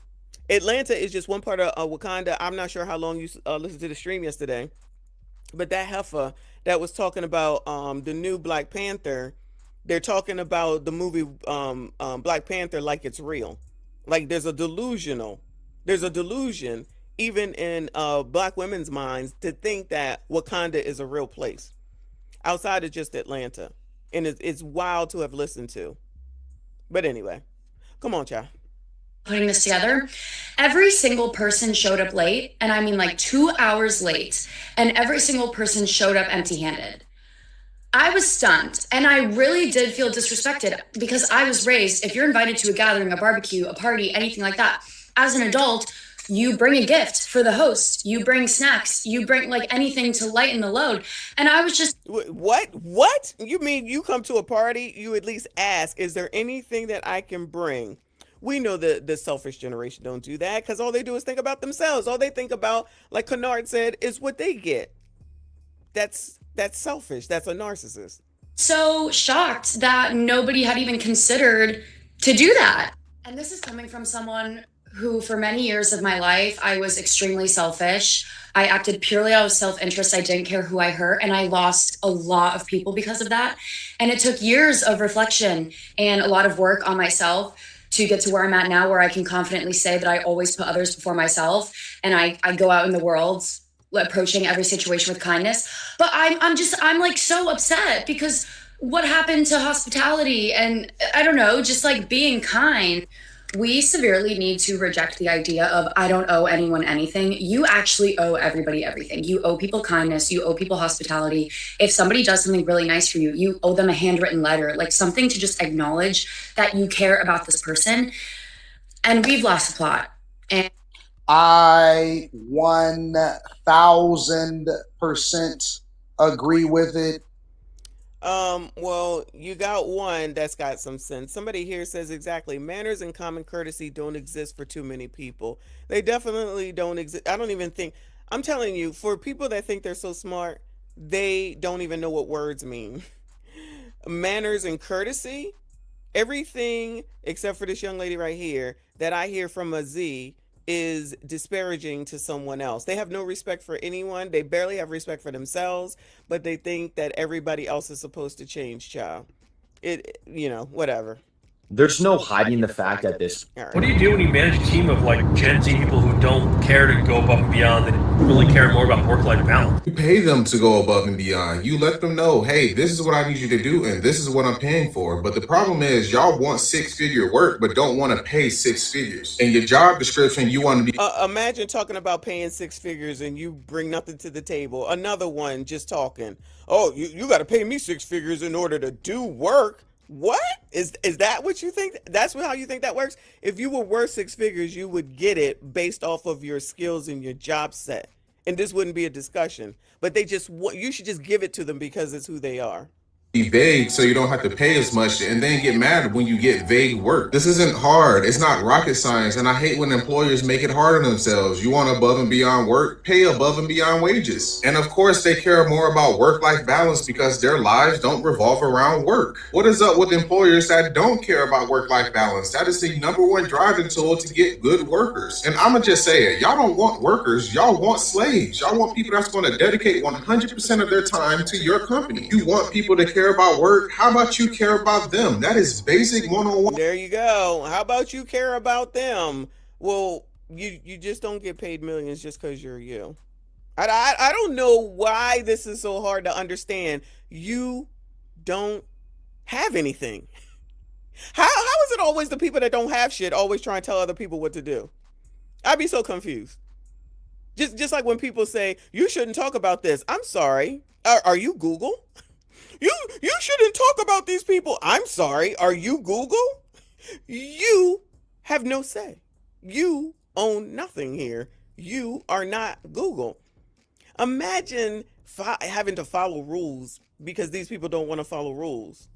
Atlanta is just one part of Wakanda. I'm not sure how long you listened to the stream yesterday. But that heifer that was talking about the new Black Panther, they're talking about the movie Black Panther like it's real. Like there's a delusion even in Black women's minds to think that Wakanda is a real place outside of just Atlanta. And it's wild to have listened to. But anyway, come on, child. Putting this together, every single person showed up late, and I mean like 2 hours late, and every single person showed up empty-handed. I was stunned, and I really did feel disrespected because I was raised, if you're invited to a gathering, a barbecue, a party, anything like that, as an adult, you bring a gift for the host, you bring snacks, you bring like anything to lighten the load. And I was just, what? You mean you come to a party, you at least ask, is there anything that I can bring? We know the selfish generation don't do that because all they do is think about themselves. All they think about, like Kennard said, is what they get. That's selfish. That's a narcissist. So shocked that nobody had even considered to do that. And this is coming from someone who, for many years of my life, I was extremely selfish. I acted purely out of self-interest. I didn't care who I hurt, and I lost a lot of people because of that. And it took years of reflection and a lot of work on myself to get to where I'm at now, where I can confidently say that I always put others before myself. And I go out in the world approaching every situation with kindness. But I'm like so upset because what happened to hospitality and I don't know, just like being kind. We severely need to reject the idea of I don't owe anyone anything. You actually owe everybody everything. You owe people kindness. You owe people hospitality. If somebody does something really nice for you, you owe them a handwritten letter, like something to just acknowledge that you care about this person. And we've lost the plot. And I 1000% agree with it. Well, you got one that's got some sense. Somebody here says exactly, manners and common courtesy don't exist for too many people. They definitely don't exist. I don't even think, I'm telling you, for people that think they're so smart, they don't even know what words mean. Manners and courtesy, everything except for this young lady right here that I hear from a Z is disparaging to someone else. They have no respect for anyone. They barely have respect for themselves, but they think that everybody else is supposed to change, child. Whatever. There's no hiding the fact that this. What do you do when you manage a team of like Gen Z people who don't care to go above and beyond, that really care more about work-life balance? You pay them to go above and beyond. You let them know, hey, this is what I need you to do, and this is what I'm paying for. But the problem is, y'all want six-figure work, but don't want to pay six figures. In your job description, you want to be. Imagine talking about paying six figures and you bring nothing to the table. Another one just talking. Oh, you got to pay me six figures in order to do work. What is that what you think? That's how you think that works? If you were worth six figures, you would get it based off of your skills and your job set. And this wouldn't be a discussion, but you should just give it to them because it's who they are. Be vague so you don't have to pay as much and then get mad when you get vague work. This isn't hard. It's not rocket science. And I hate when employers make it hard on themselves. You want above and beyond work, pay above and beyond wages. And of course, they care more about work-life balance because their lives don't revolve around work. What is up with employers that don't care about work-life balance? That is the number one driving tool to get good workers. And I'm gonna just say it. Y'all don't want workers. Y'all want slaves. Y'all want people that's going to dedicate 100% of their time to your company. You want people to care about work. How about you care about them? That is basic one-on-one. There you go. How about you care about them? Well, you just don't get paid millions just because you're you. I don't know why this is so hard to understand. You don't have anything. How is it always the people that don't have shit always trying to tell other people what to do? I'd be so confused. Just like when people say, you shouldn't talk about this. I'm sorry. Are you Google? You shouldn't talk about these people. I'm sorry. Are you Google? You have no say. You own nothing here. You are not Google. Imagine having to follow rules because these people don't want to follow rules.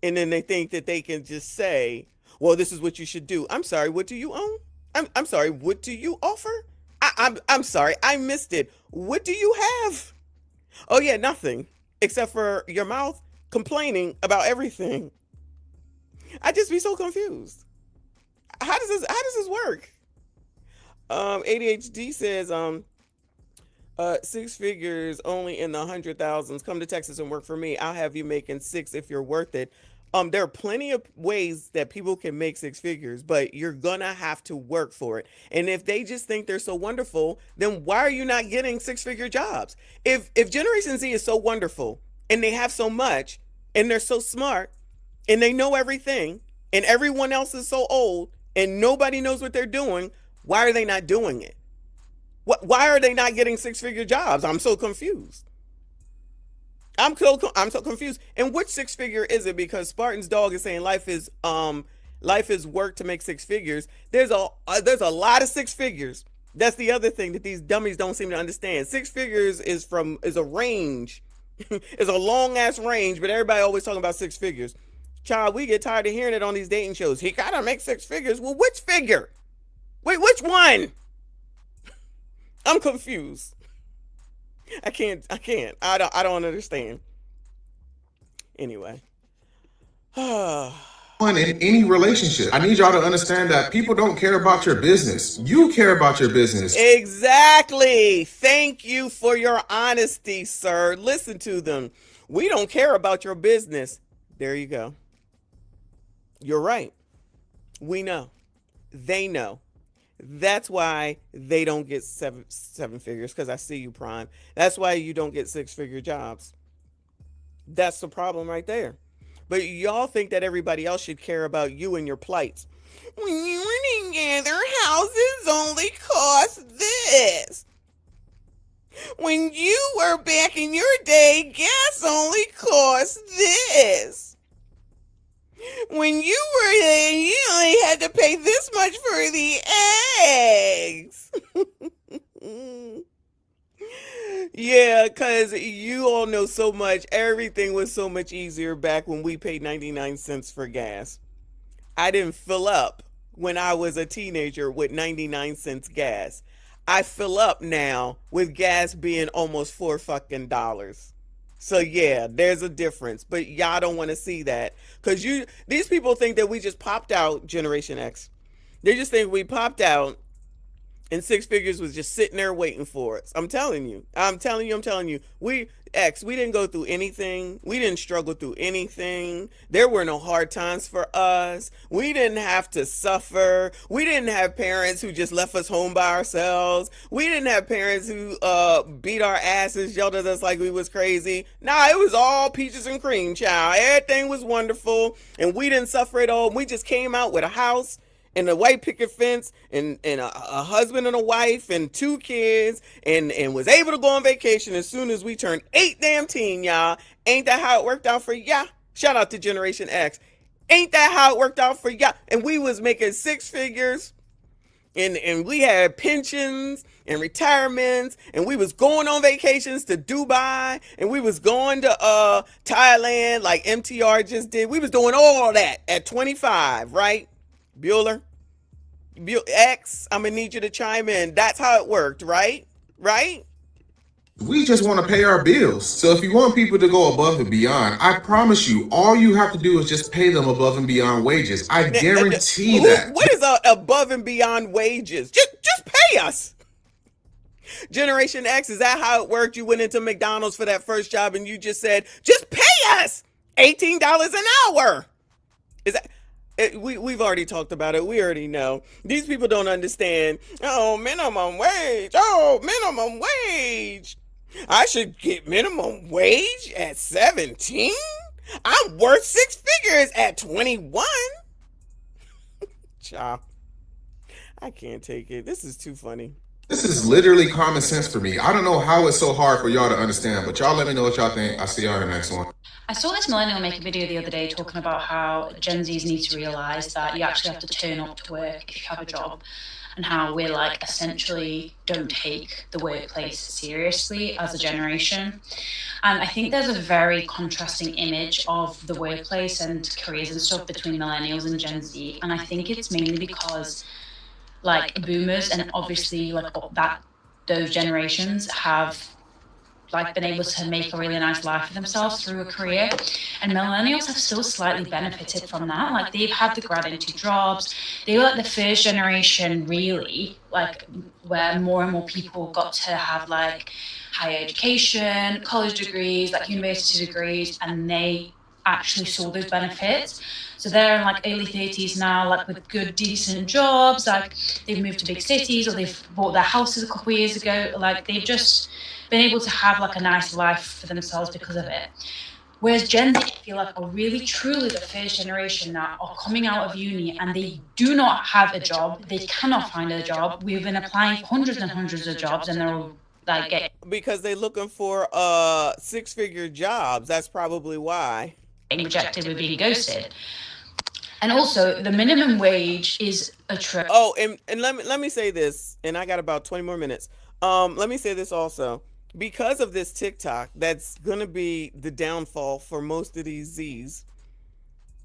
And then they think that they can just say, well, this is what you should do. I'm sorry. What do you own? I'm sorry. What do you offer? I'm sorry. I missed it. What do you have? Oh, yeah, nothing. Except for your mouth complaining about everything. I just be so confused. How does this work? ADHD says, six figures only in the 100,000s. Come to Texas and work for me. I'll have you making six if you're worth it. There are plenty of ways that people can make six figures, but you're gonna have to work for it. And if they just think they're so wonderful, then why are you not getting six-figure jobs? If Generation Z is so wonderful and they have so much and they're so smart and they know everything and everyone else is so old and nobody knows what they're doing, why are they not doing it? Why are they not getting six-figure jobs? I'm so confused. I'm so confused. And which six figure is it? Because Spartan's dog is saying life is work to make six figures. There's a lot of six figures. That's the other thing that these dummies don't seem to understand. Six figures is a range. It's a long ass range, but everybody always talking about six figures. Child, we get tired of hearing it on these dating shows. He gotta make six figures. Well, which figure? Wait, which one? I'm confused. I can't. I don't understand. Anyway. In any relationship, I need y'all to understand that people don't care about your business. You care about your business. Exactly. Thank you for your honesty, sir. Listen to them. We don't care about your business. There you go. You're right. We know. They know. That's why they don't get seven figures, because I see you, Prime. That's why you don't get six-figure jobs. That's the problem right there. But y'all think that everybody else should care about you and your plights. When you were together, houses only cost this. When you were back in your day, gas only cost this. When you were there, you only had to pay this much for the eggs. Yeah, because you all know so much. Everything was so much easier back when we paid 99 cents for gas. I didn't fill up when I was a teenager with 99 cents gas. I fill up now with gas being almost $4 fucking. So yeah, there's a difference, but y'all don't want to see that because these people think that we just popped out Generation X. They just think we popped out and six figures was just sitting there waiting for us. I'm telling you. We didn't go through anything. We didn't struggle through anything. There were no hard times for us. We didn't have to suffer. We didn't have parents who just left us home by ourselves. We didn't have parents who beat our asses, yelled at us like we was crazy. Nah, it was all peaches and cream, child. Everything was wonderful, and we didn't suffer at all. We just came out with a house and a white picket fence and a husband and a wife and 2 kids and was able to go on vacation as soon as we turned 18, y'all. Ain't that how it worked out for y'all? Shout out to Generation X. Ain't that how it worked out for y'all? And we was making 6 figures and we had pensions and retirements and we was going on vacations to Dubai and we was going to Thailand like MTR just did. We was doing all that at 25, right? Bueller, X, I'm gonna need you to chime in. That's how it worked, right? Right? We just want to pay our bills. So if you want people to go above and beyond, I promise you, all you have to do is just pay them above and beyond wages. I guarantee that. What is above and beyond wages? Just pay us. Generation X, is that how it worked? You went into McDonald's for that first job and you just said, just pay us $18 an hour. Is that... We've already talked about it. We already know. These people don't understand. Oh, minimum wage. Oh, minimum wage. I should get minimum wage at 17? I'm worth 6 figures at 21. Child, I can't take it. This is too funny. This is literally common sense for me. I don't know how it's so hard for y'all to understand, but y'all let me know what y'all think. I'll see y'all in the next one. I saw this millennial make a video the other day talking about how Gen Zs need to realize that you actually have to turn up to work if you have a job, and how we're like essentially don't take the workplace seriously as a generation. And I think there's a very contrasting image of the workplace and careers and stuff between millennials and Gen Z. And I think it's mainly because like boomers and obviously like those generations have like been able to make a really nice life for themselves through a career, and millennials have still slightly benefited from that. Like they've had the grad into jobs. They were like the first generation really, like where more and more people got to have like higher education, college degrees, like university degrees, and they actually saw those benefits. So they're in like early 30s now, like with good, decent jobs, like they've moved to big cities or they've bought their houses a couple of years ago. Like they've just been able to have like a nice life for themselves because of it. Whereas Gen Z, I feel like, are really truly the first generation that are coming out of uni and they do not have a job. They cannot find a job. We've been applying for hundreds and hundreds of jobs and they're all like because they're looking for 6-figure jobs. That's probably why. Getting rejected, we're being ghosted. And also, the minimum wage is a trip. Oh, and let me say this, and I got about 20 more minutes. Let me say this also. Because of this TikTok, that's going to be the downfall for most of these Z's,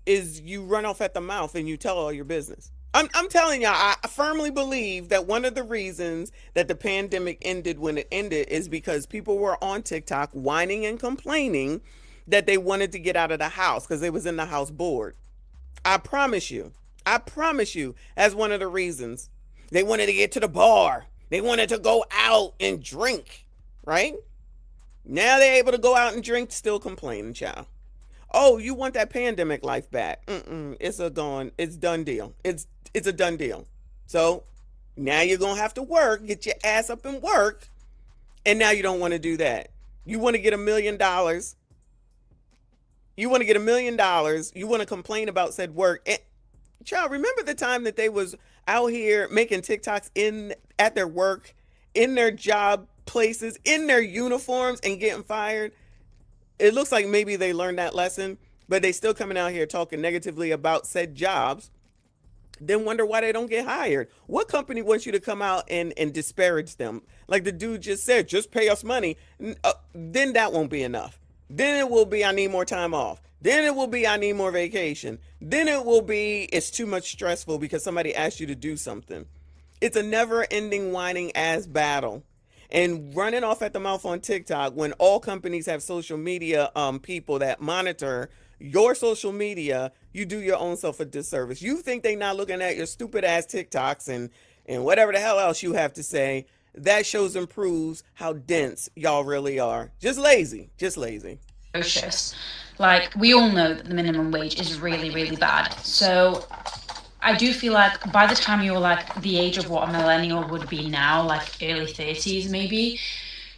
is you run off at the mouth and you tell all your business. I'm telling y'all, I firmly believe that one of the reasons that the pandemic ended when it ended is because people were on TikTok whining and complaining that they wanted to get out of the house because they was in the house bored. I promise you, as one of the reasons. They wanted to get to the bar. They wanted to go out and drink, right? Now they're able to go out and drink, still complaining, child. Oh, you want that pandemic life back? It's done deal. It's a done deal. So now you're going to have to work, get your ass up and work. And now you don't want to do that. You want to get $1 million. You want to get $1 million. You want to complain about said work. Child, remember the time that they was out here making TikToks in at their work, in their job places, in their uniforms and getting fired? It looks like maybe they learned that lesson, but they still coming out here talking negatively about said jobs, then wonder why they don't get hired. What company wants you to come out and disparage them? Like the dude just said, just pay us money. Then that won't be enough. Then it will be, I need more time off. Then it will be, I need more vacation. Then it will be, it's too much stressful because somebody asked you to do something. It's a never ending whining ass battle. And running off at the mouth on TikTok when all companies have social media people that monitor your social media, you do your own self a disservice. You think they not looking at your stupid ass TikToks and whatever the hell else you have to say. That shows and proves how dense y'all really are. Just lazy. Just lazy. Atrocious. Like, we all know that the minimum wage is really, really bad. So I do feel like by the time you're like the age of what a millennial would be now, like early 30s maybe,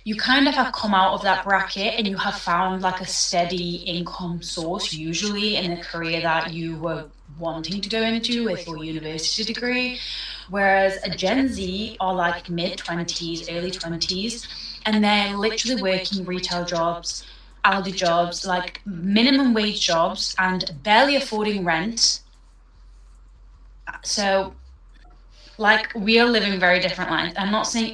you kind of have come out of that bracket and you have found like a steady income source, usually in the career that you were wanting to go into with your university degree. Whereas a Gen Z are like mid-20s, early 20s, and they're literally working retail jobs, Aldi jobs, like minimum wage jobs, and barely affording rent. So, like, we are living very different lives. I'm not saying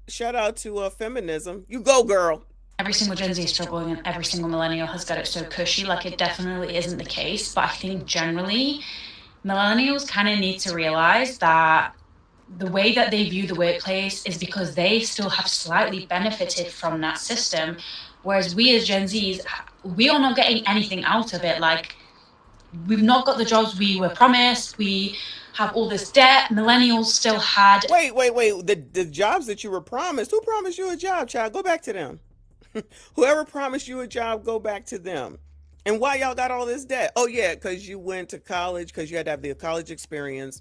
shout out to feminism. You go, girl. every single Gen Z is struggling and every single millennial has got it so cushy. Like, it definitely isn't the case. But I think generally, millennials kind of need to realize that the way that they view the workplace is because they still have slightly benefited from that system. Whereas we as Gen Zs, we are not getting anything out of it. Like, we've not got the jobs we were promised. We have all this debt. Millennials still had. Wait. The jobs that you were promised, who promised you a job, child? Go back to them. Whoever promised you a job, go back to them. And why y'all got all this debt? Oh, yeah, because you went to college, because you had to have the college experience.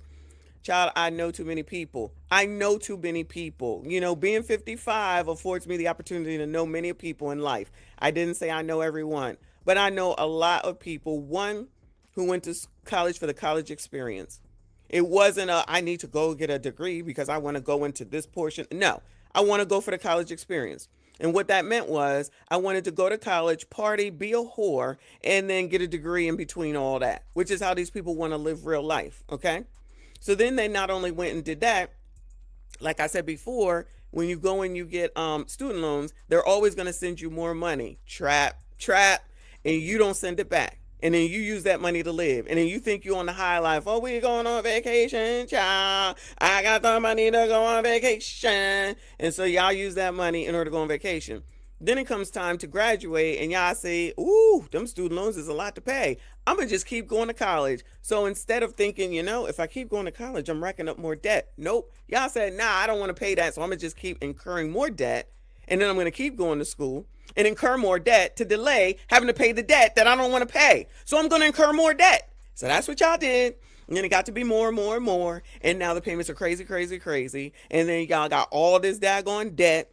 Child, I know too many people. You know, being 55 affords me the opportunity to know many people in life. I didn't say I know everyone, but I know a lot of people. One, who went to college for the college experience. It wasn't I need to go get a degree because I want to go into this portion. No, I want to go for the college experience. And what that meant was I wanted to go to college, party, be a whore, and then get a degree in between all that, which is how these people want to live real life. Okay. So then they not only went and did that, like I said before, when you go and you get student loans, they're always going to send you more money. Trap, and you don't send it back. And then you use that money to live. And then you think you're on the high life. Oh, we going on vacation, child. I got the money to go on vacation. And so y'all use that money in order to go on vacation. Then it comes time to graduate and y'all say, ooh, them student loans is a lot to pay. I'm going to just keep going to college. So instead of thinking, you know, if I keep going to college, I'm racking up more debt. Nope. Y'all said, nah, I don't want to pay that. So I'm going to just keep incurring more debt. And then I'm going to keep going to school and incur more debt to delay having to pay the debt that I don't want to pay. So I'm going to incur more debt. So that's what y'all did. And then it got to be more and more and more. And now the payments are crazy. And then y'all got all this daggone debt.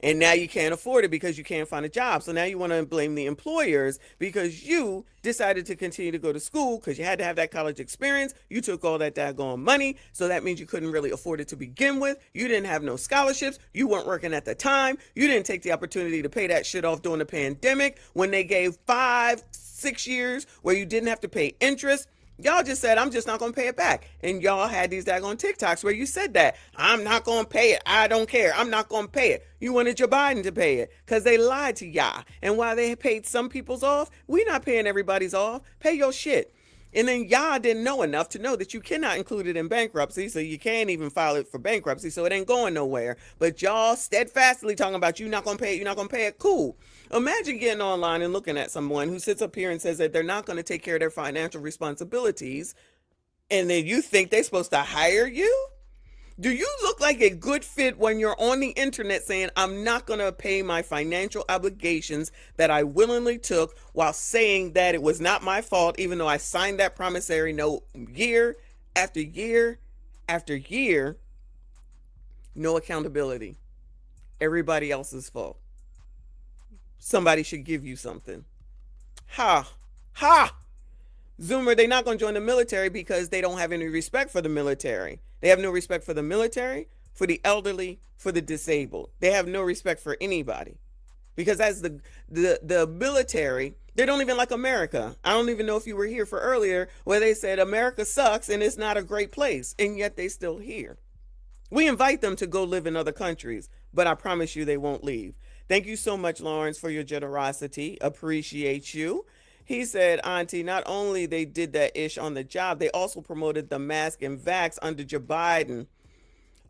And now you can't afford it because you can't find a job. So now you want to blame the employers because you decided to continue to go to school because you had to have that college experience. You took all that daggone money. So that means you couldn't really afford it to begin with. You didn't have no scholarships. You weren't working at the time. You didn't take the opportunity to pay that shit off during the pandemic when they gave 5-6 years where you didn't have to pay interest. Y'all just said, I'm just not going to pay it back. And y'all had these daggone TikToks where you said that. I'm not going to pay it. I don't care. I'm not going to pay it. You wanted Joe Biden to pay it because they lied to y'all. And while they paid some people's off, we not paying everybody's off. Pay your shit. And then y'all didn't know enough to know that you cannot include it in bankruptcy. So you can't even file it for bankruptcy. So it ain't going nowhere. But y'all steadfastly talking about you not going to pay it. You're not going to pay it. Cool. Imagine getting online and looking at someone who sits up here and says that they're not going to take care of their financial responsibilities. And then you think they're supposed to hire you? Do you look like a good fit when you're on the internet saying, I'm not going to pay my financial obligations that I willingly took while saying that it was not my fault, even though I signed that promissory note year after year after year? No accountability. Everybody else's fault. Somebody should give you something. Ha! Zoomer, they're not going to join the military because they don't have any respect for the military. They have no respect for the military, for the elderly, for the disabled. They have no respect for anybody. Because as the military, they don't even like America. I don't even know if you were here for earlier where they said America sucks and it's not a great place, and yet they still here. We invite them to go live in other countries, but I promise you they won't leave. Thank you so much, Lawrence, for your generosity. Appreciate you. He said, Auntie, not only they did that ish on the job, they also promoted the mask and vax under Joe Biden.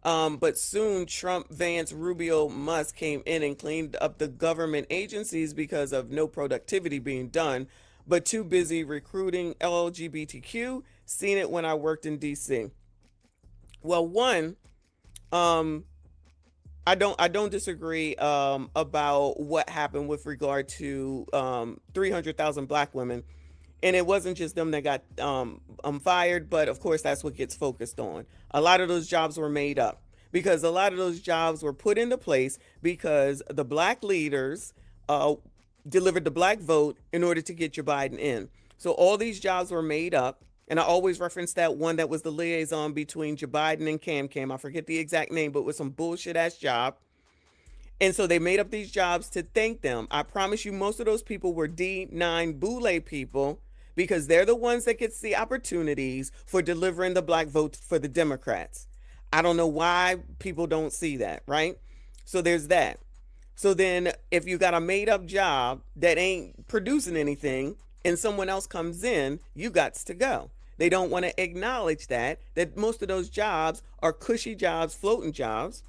But soon Trump, Vance, Rubio, Musk came in and cleaned up the government agencies because of no productivity being done, but too busy recruiting LGBTQ. Seen it when I worked in DC. Well, one, I don't disagree about what happened with regard to 300,000 black women. And it wasn't just them that got fired, but of course that's what gets focused on. A lot of those jobs were made up because a lot of those jobs were put into place because the black leaders delivered the black vote in order to get Joe Biden in. So all these jobs were made up. And I always reference that one that was the liaison between Joe Biden and Cam. I forget the exact name, but it was some bullshit ass job. And so they made up these jobs to thank them. I promise you, most of those people were D9 Boule people because they're the ones that gets the opportunities for delivering the black vote for the Democrats. I don't know why people don't see that, right? So there's that. So then if you got a made up job that ain't producing anything and someone else comes in, you got to go. They don't want to acknowledge that most of those jobs are cushy jobs, floating jobs.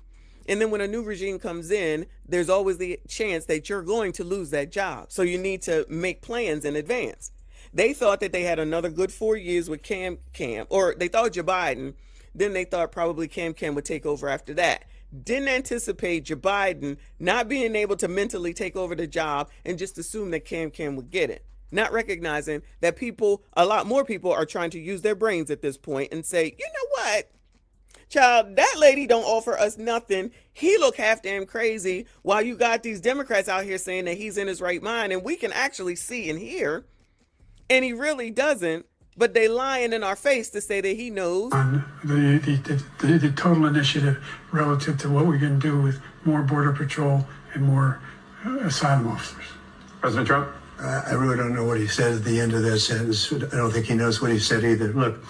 And then when a new regime comes in, there's always the chance that you're going to lose that job. So you need to make plans in advance. They thought that they had another good 4 years with Cam, or they thought Joe Biden. Then they thought probably Cam would take over after that. Didn't anticipate Joe Biden not being able to mentally take over the job and just assume that Cam would get it. Not recognizing that a lot more people are trying to use their brains at this point and say, you know what? Child, that lady don't offer us nothing. He look half damn crazy while you got these Democrats out here saying that he's in his right mind and we can actually see and hear. And he really doesn't, but they lying in our face to say that he knows. On the total initiative relative to what we can do with more Border Patrol and more asylum officers. President Trump? I really don't know what he said at the end of that sentence. I don't think he knows what he said either. Look.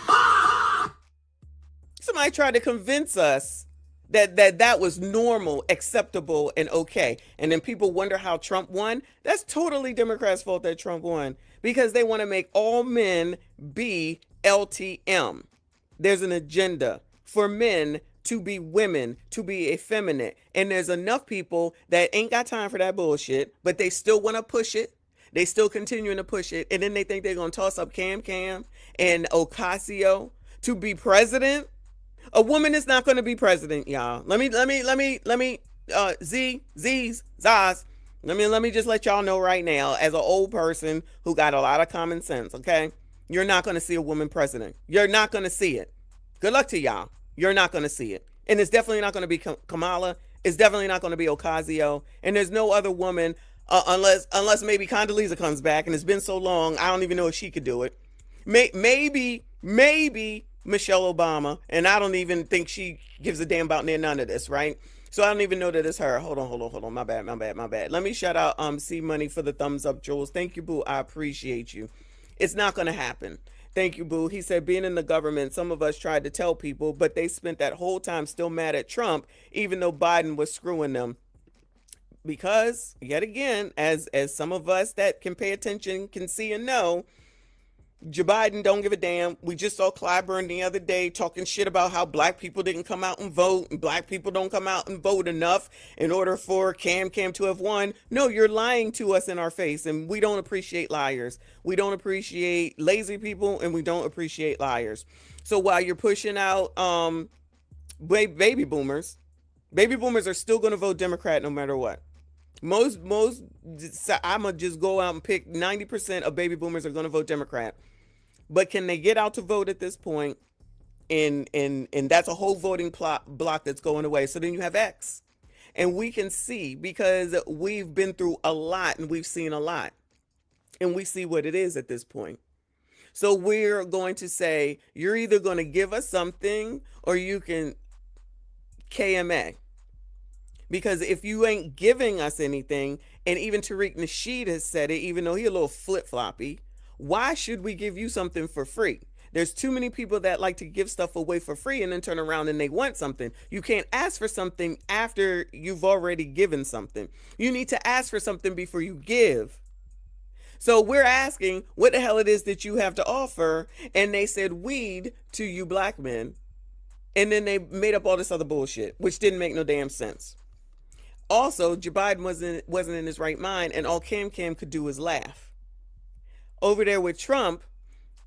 Somebody tried to convince us that was normal, acceptable, and okay. And then people wonder how Trump won. That's totally Democrats' fault that Trump won because they want to make all men be LTM. There's an agenda for men to be women, to be effeminate. And there's enough people that ain't got time for that bullshit, but they still want to push it. They still continuing to push it. And then they think they're going to toss up Cam and Ocasio to be president. A woman is not going to be president, y'all. Let me, Zaz. Let me just let y'all know right now, as an old person who got a lot of common sense, okay? You're not going to see a woman president. You're not going to see it. Good luck to y'all. You're not going to see it. And it's definitely not going to be Kamala. It's definitely not going to be Ocasio. And there's no other woman, unless maybe Condoleezza comes back, and it's been so long, I don't even know if she could do it. Maybe Michelle Obama, and I don't even think she gives a damn about none of this, right? So I don't even know that it's her. Hold on. My bad. Let me shout out C Money for the thumbs up, Jules. Thank you, boo. I appreciate you. It's not going to happen. Thank you, boo. He said, being in the government, some of us tried to tell people, but they spent that whole time still mad at Trump, even though Biden was screwing them. Because, yet again, as some of us that can pay attention can see and know, Joe Biden don't give a damn. We just saw Clyburn the other day talking shit about how black people didn't come out and vote, and black people don't come out and vote enough in order for Cam to have won. No, you're lying to us in our face, and we don't appreciate liars. We don't appreciate lazy people, and we don't appreciate liars. So while you're pushing out baby boomers are still going to vote Democrat no matter what. Most I'm gonna just go out and pick 90% of baby boomers are going to vote Democrat. But can they get out to vote at this point? And that's a whole voting block that's going away. So then you have X. And we can see, because we've been through a lot and we've seen a lot. And we see what it is at this point. So we're going to say, you're either going to give us something or you can KMA. Because if you ain't giving us anything, and even Tariq Nasheed has said it, even though he a little flip-floppy, why should we give you something for free? There's too many people that like to give stuff away for free and then turn around and they want something. You can't ask for something after you've already given something. You need to ask for something before you give. So we're asking what the hell it is that you have to offer, and they said weed to you black men, and then they made up all this other bullshit, which didn't make no damn sense. Also, Joe Biden wasn't in his right mind, and all Cam could do was laugh. Over there with Trump,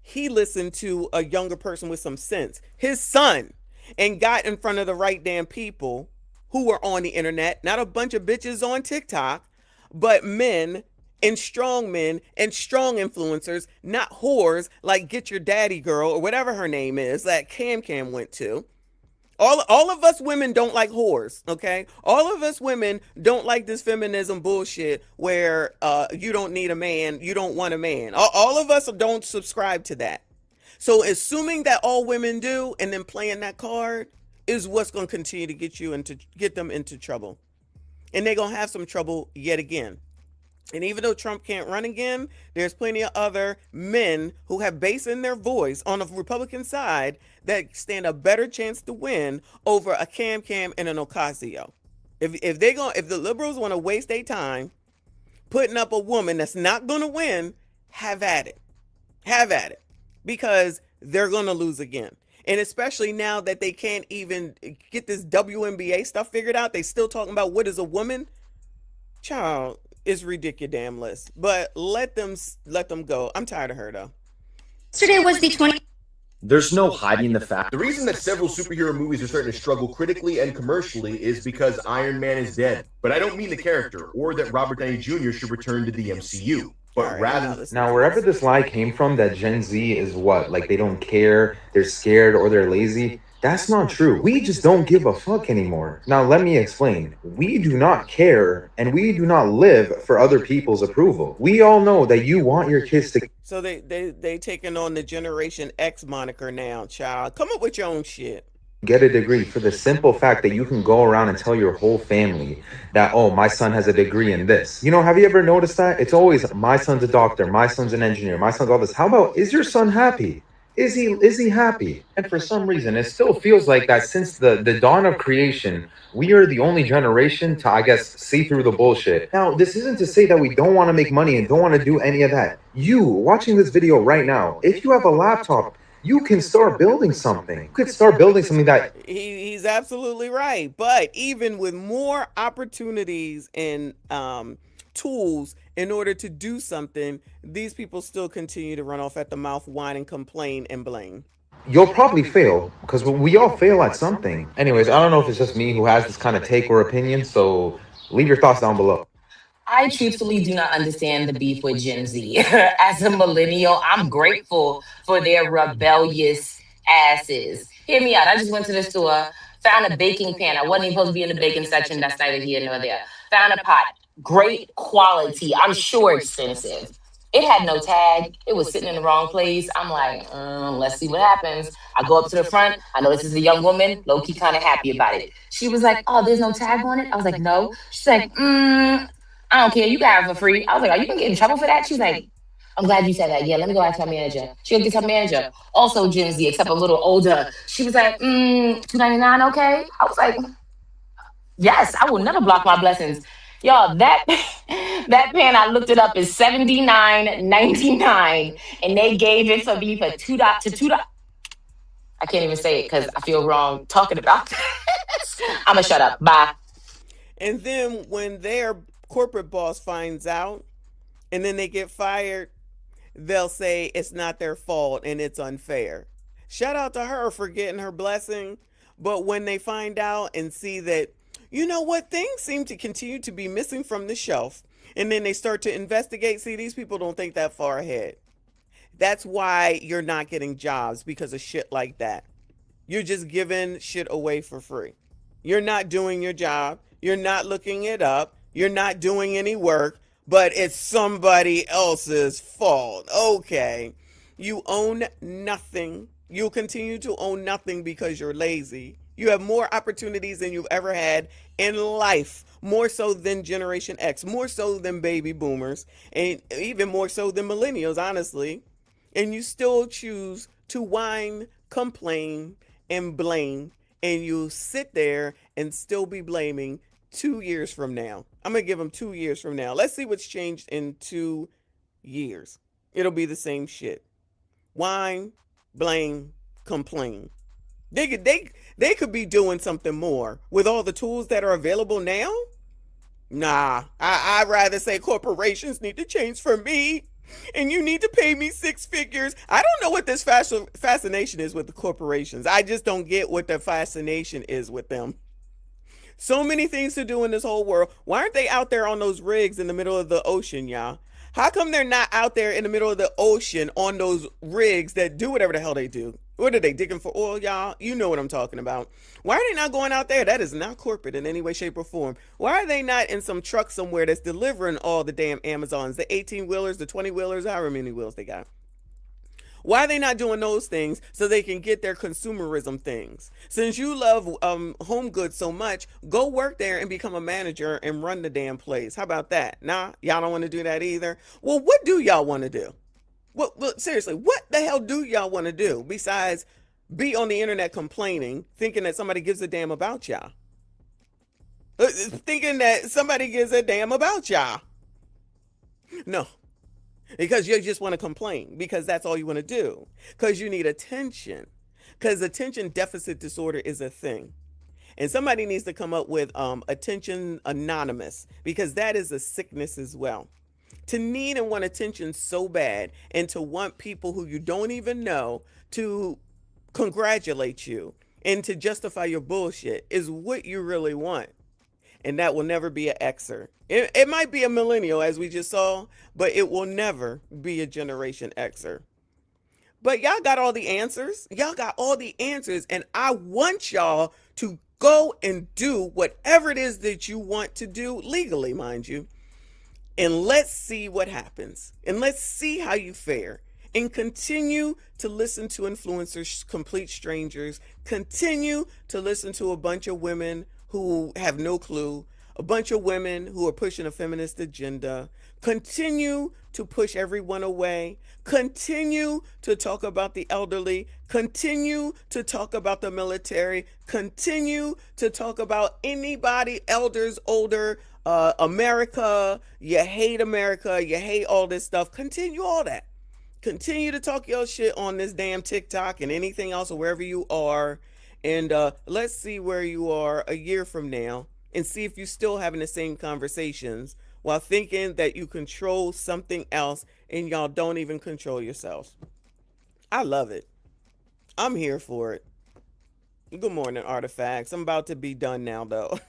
he listened to a younger person with some sense, his son, and got in front of the right damn people who were on the internet, not a bunch of bitches on TikTok, but men and strong influencers, not whores like Get Your Daddy Girl or whatever her name is that Cam went to. All of us women don't like whores, okay? All of us women don't like this feminism bullshit where you don't need a man, you don't want a man. All of us don't subscribe to that. So assuming that all women do and then playing that card is what's going to continue to get them into trouble. And they're going to have some trouble yet again. And even though Trump can't run again, there's plenty of other men who have bass in their voice on the Republican side that stand a better chance to win over a Cam and an Ocasio. If the liberals want to waste their time putting up a woman that's not going to win, have at it. Have at it. Because they're going to lose again. And especially now that they can't even get this WNBA stuff figured out, they still talking about what is a woman. Child, it's ridiculous. But let them go. I'm tired of her though. Yesterday was the 20. There's no hiding the fact. The reason that several superhero movies are starting to struggle critically and commercially is because Iron Man is dead. But I don't mean the character, or that Robert Downey Jr. should return to the MCU. But rather... Now, wherever this lie came from, that Gen Z is what? Like, they don't care, they're scared, or they're lazy? That's not true. We just don't give a fuck anymore. Now, let me explain. We do not care, and we do not live for other people's approval. We all know that you want your kids to... So they taking on the Generation X moniker now, child. Come up with your own shit. Get a degree for the simple fact that you can go around and tell your whole family that, oh, my son has a degree in this. You know, have you ever noticed that? It's always, my son's a doctor, my son's an engineer, my son's all this. How about, is your son happy? Is he happy? And for some reason, it still feels like that since the dawn of creation, we are the only generation to, I guess, see through the bullshit. Now, this isn't to say that we don't want to make money and don't want to do any of that. You, watching this video right now, if you have a laptop, you can start building something. You could start building something that... He's absolutely right. But even with more opportunities and tools in order to do something, these people still continue to run off at the mouth, whine and complain and blame. You'll probably fail, because we all fail at something. Anyways, I don't know if it's just me who has this kind of take or opinion, so leave your thoughts down below. I truthfully do not understand the beef with Gen Z. As a millennial, I'm grateful for their rebellious asses. Hear me out. I just went to the store, found a baking pan. I wasn't even supposed to be in the baking section. That's neither here nor there. Found a pot. Great quality. I'm sure expensive. It had no tag. It was sitting in the wrong place. I'm like, let's see what happens. I go up to the front. I know this is a young woman, low-key kind of happy about it. She was like, oh, there's no tag on it? I was like, no. She's like, I don't care. You got it for free. I was like, are you going to get in trouble for that? She's like, I'm glad you said that. Yeah, let me go ask my manager. She'll get her manager. Also Gen Z, except a little older. She was like, $2.99, okay? I was like, yes, I will never block my blessings. Y'all, that pan, I looked it up, is $79.99, and they gave it for me for $2 to $2. I can't even say it because I feel wrong talking about this. I'm going to shut up. Bye. And then when their corporate boss finds out and then they get fired, they'll say it's not their fault and it's unfair. Shout out to her for getting her blessing. But when they find out and see that, you know what, things seem to continue to be missing from the shelf, and then they start to investigate, see, these people don't think that far ahead. That's why you're not getting jobs, because of shit like that. You're just giving shit away for free. You're not doing your job. You're not looking it up. You're not doing any work, but it's somebody else's fault. Okay. You own nothing. You'll continue to own nothing because you're lazy. You have more opportunities than you've ever had in life, more so than Generation X, more so than baby boomers, and even more so than millennials, honestly. And you still choose to whine, complain, and blame, and you sit there and still be blaming 2 years from now. I'm going to give them 2 years from now. Let's see what's changed in 2 years. It'll be the same shit. Whine, blame, complain. They could be doing something more with all the tools that are available now. Nah, I'd rather say corporations need to change for me, and you need to pay me 6 figures. I don't know what this fascination is with the corporations. I just don't get what the fascination is with them. So many things to do in this whole world. Why aren't they out there on those rigs in the middle of the ocean, y'all? How come they're not out there in the middle of the ocean on those rigs that do whatever the hell they do? What are they digging for oil, y'all? You know what I'm talking about. Why are they not going out there? That is not corporate in any way, shape, or form. Why are they not in some truck somewhere that's delivering all the damn Amazons, the 18-wheelers, the 20-wheelers, however many wheels they got? Why are they not doing those things so they can get their consumerism things? Since you love home goods so much, go work there and become a manager and run the damn place. How about that? Nah, y'all don't want to do that either. Well, what do y'all want to do? Well, seriously, what the hell do y'all want to do besides be on the internet complaining, thinking that somebody gives a damn about y'all? Thinking that somebody gives a damn about y'all. No. Because you just want to complain, because that's all you want to do, because you need attention, because attention deficit disorder is a thing. And somebody needs to come up with attention anonymous, because that is a sickness as well. To need and want attention so bad, and to want people who you don't even know to congratulate you and to justify your bullshit is what you really want. And that will never be an Xer. It might be a millennial, as we just saw, but it will never be a Generation Xer. But y'all got all the answers. Y'all got all the answers. And I want y'all to go and do whatever it is that you want to do, legally, mind you. And let's see what happens. And let's see how you fare. And continue to listen to influencers, complete strangers. Continue to listen to a bunch of women who have no clue, a bunch of women who are pushing a feminist agenda. Continue to push everyone away. Continue to talk about the elderly. Continue to talk about the military. Continue to talk about anybody, elders, older, America. You hate America. You hate all this stuff. Continue all that. Continue to talk your shit on this damn TikTok and anything else or wherever you are. And let's see where you are a year from now and see if you're still having the same conversations while thinking that you control something else and y'all don't even control yourselves. I love it. I'm here for it. Good morning, Artifacts. I'm about to be done now, though.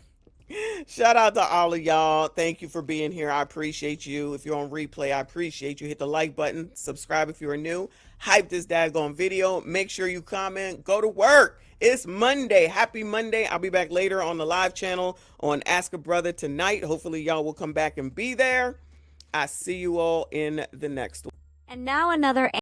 Shout out to all of y'all. Thank you for being here. I appreciate you. If you're on replay, I appreciate you. Hit the like button. Subscribe if you're new. Hype this daggone video. Make sure you comment. Go to work. It's Monday. Happy Monday. I'll be back later on the live channel on Ask a Brother tonight. Hopefully y'all will come back and be there. I see you all in the next one. And now another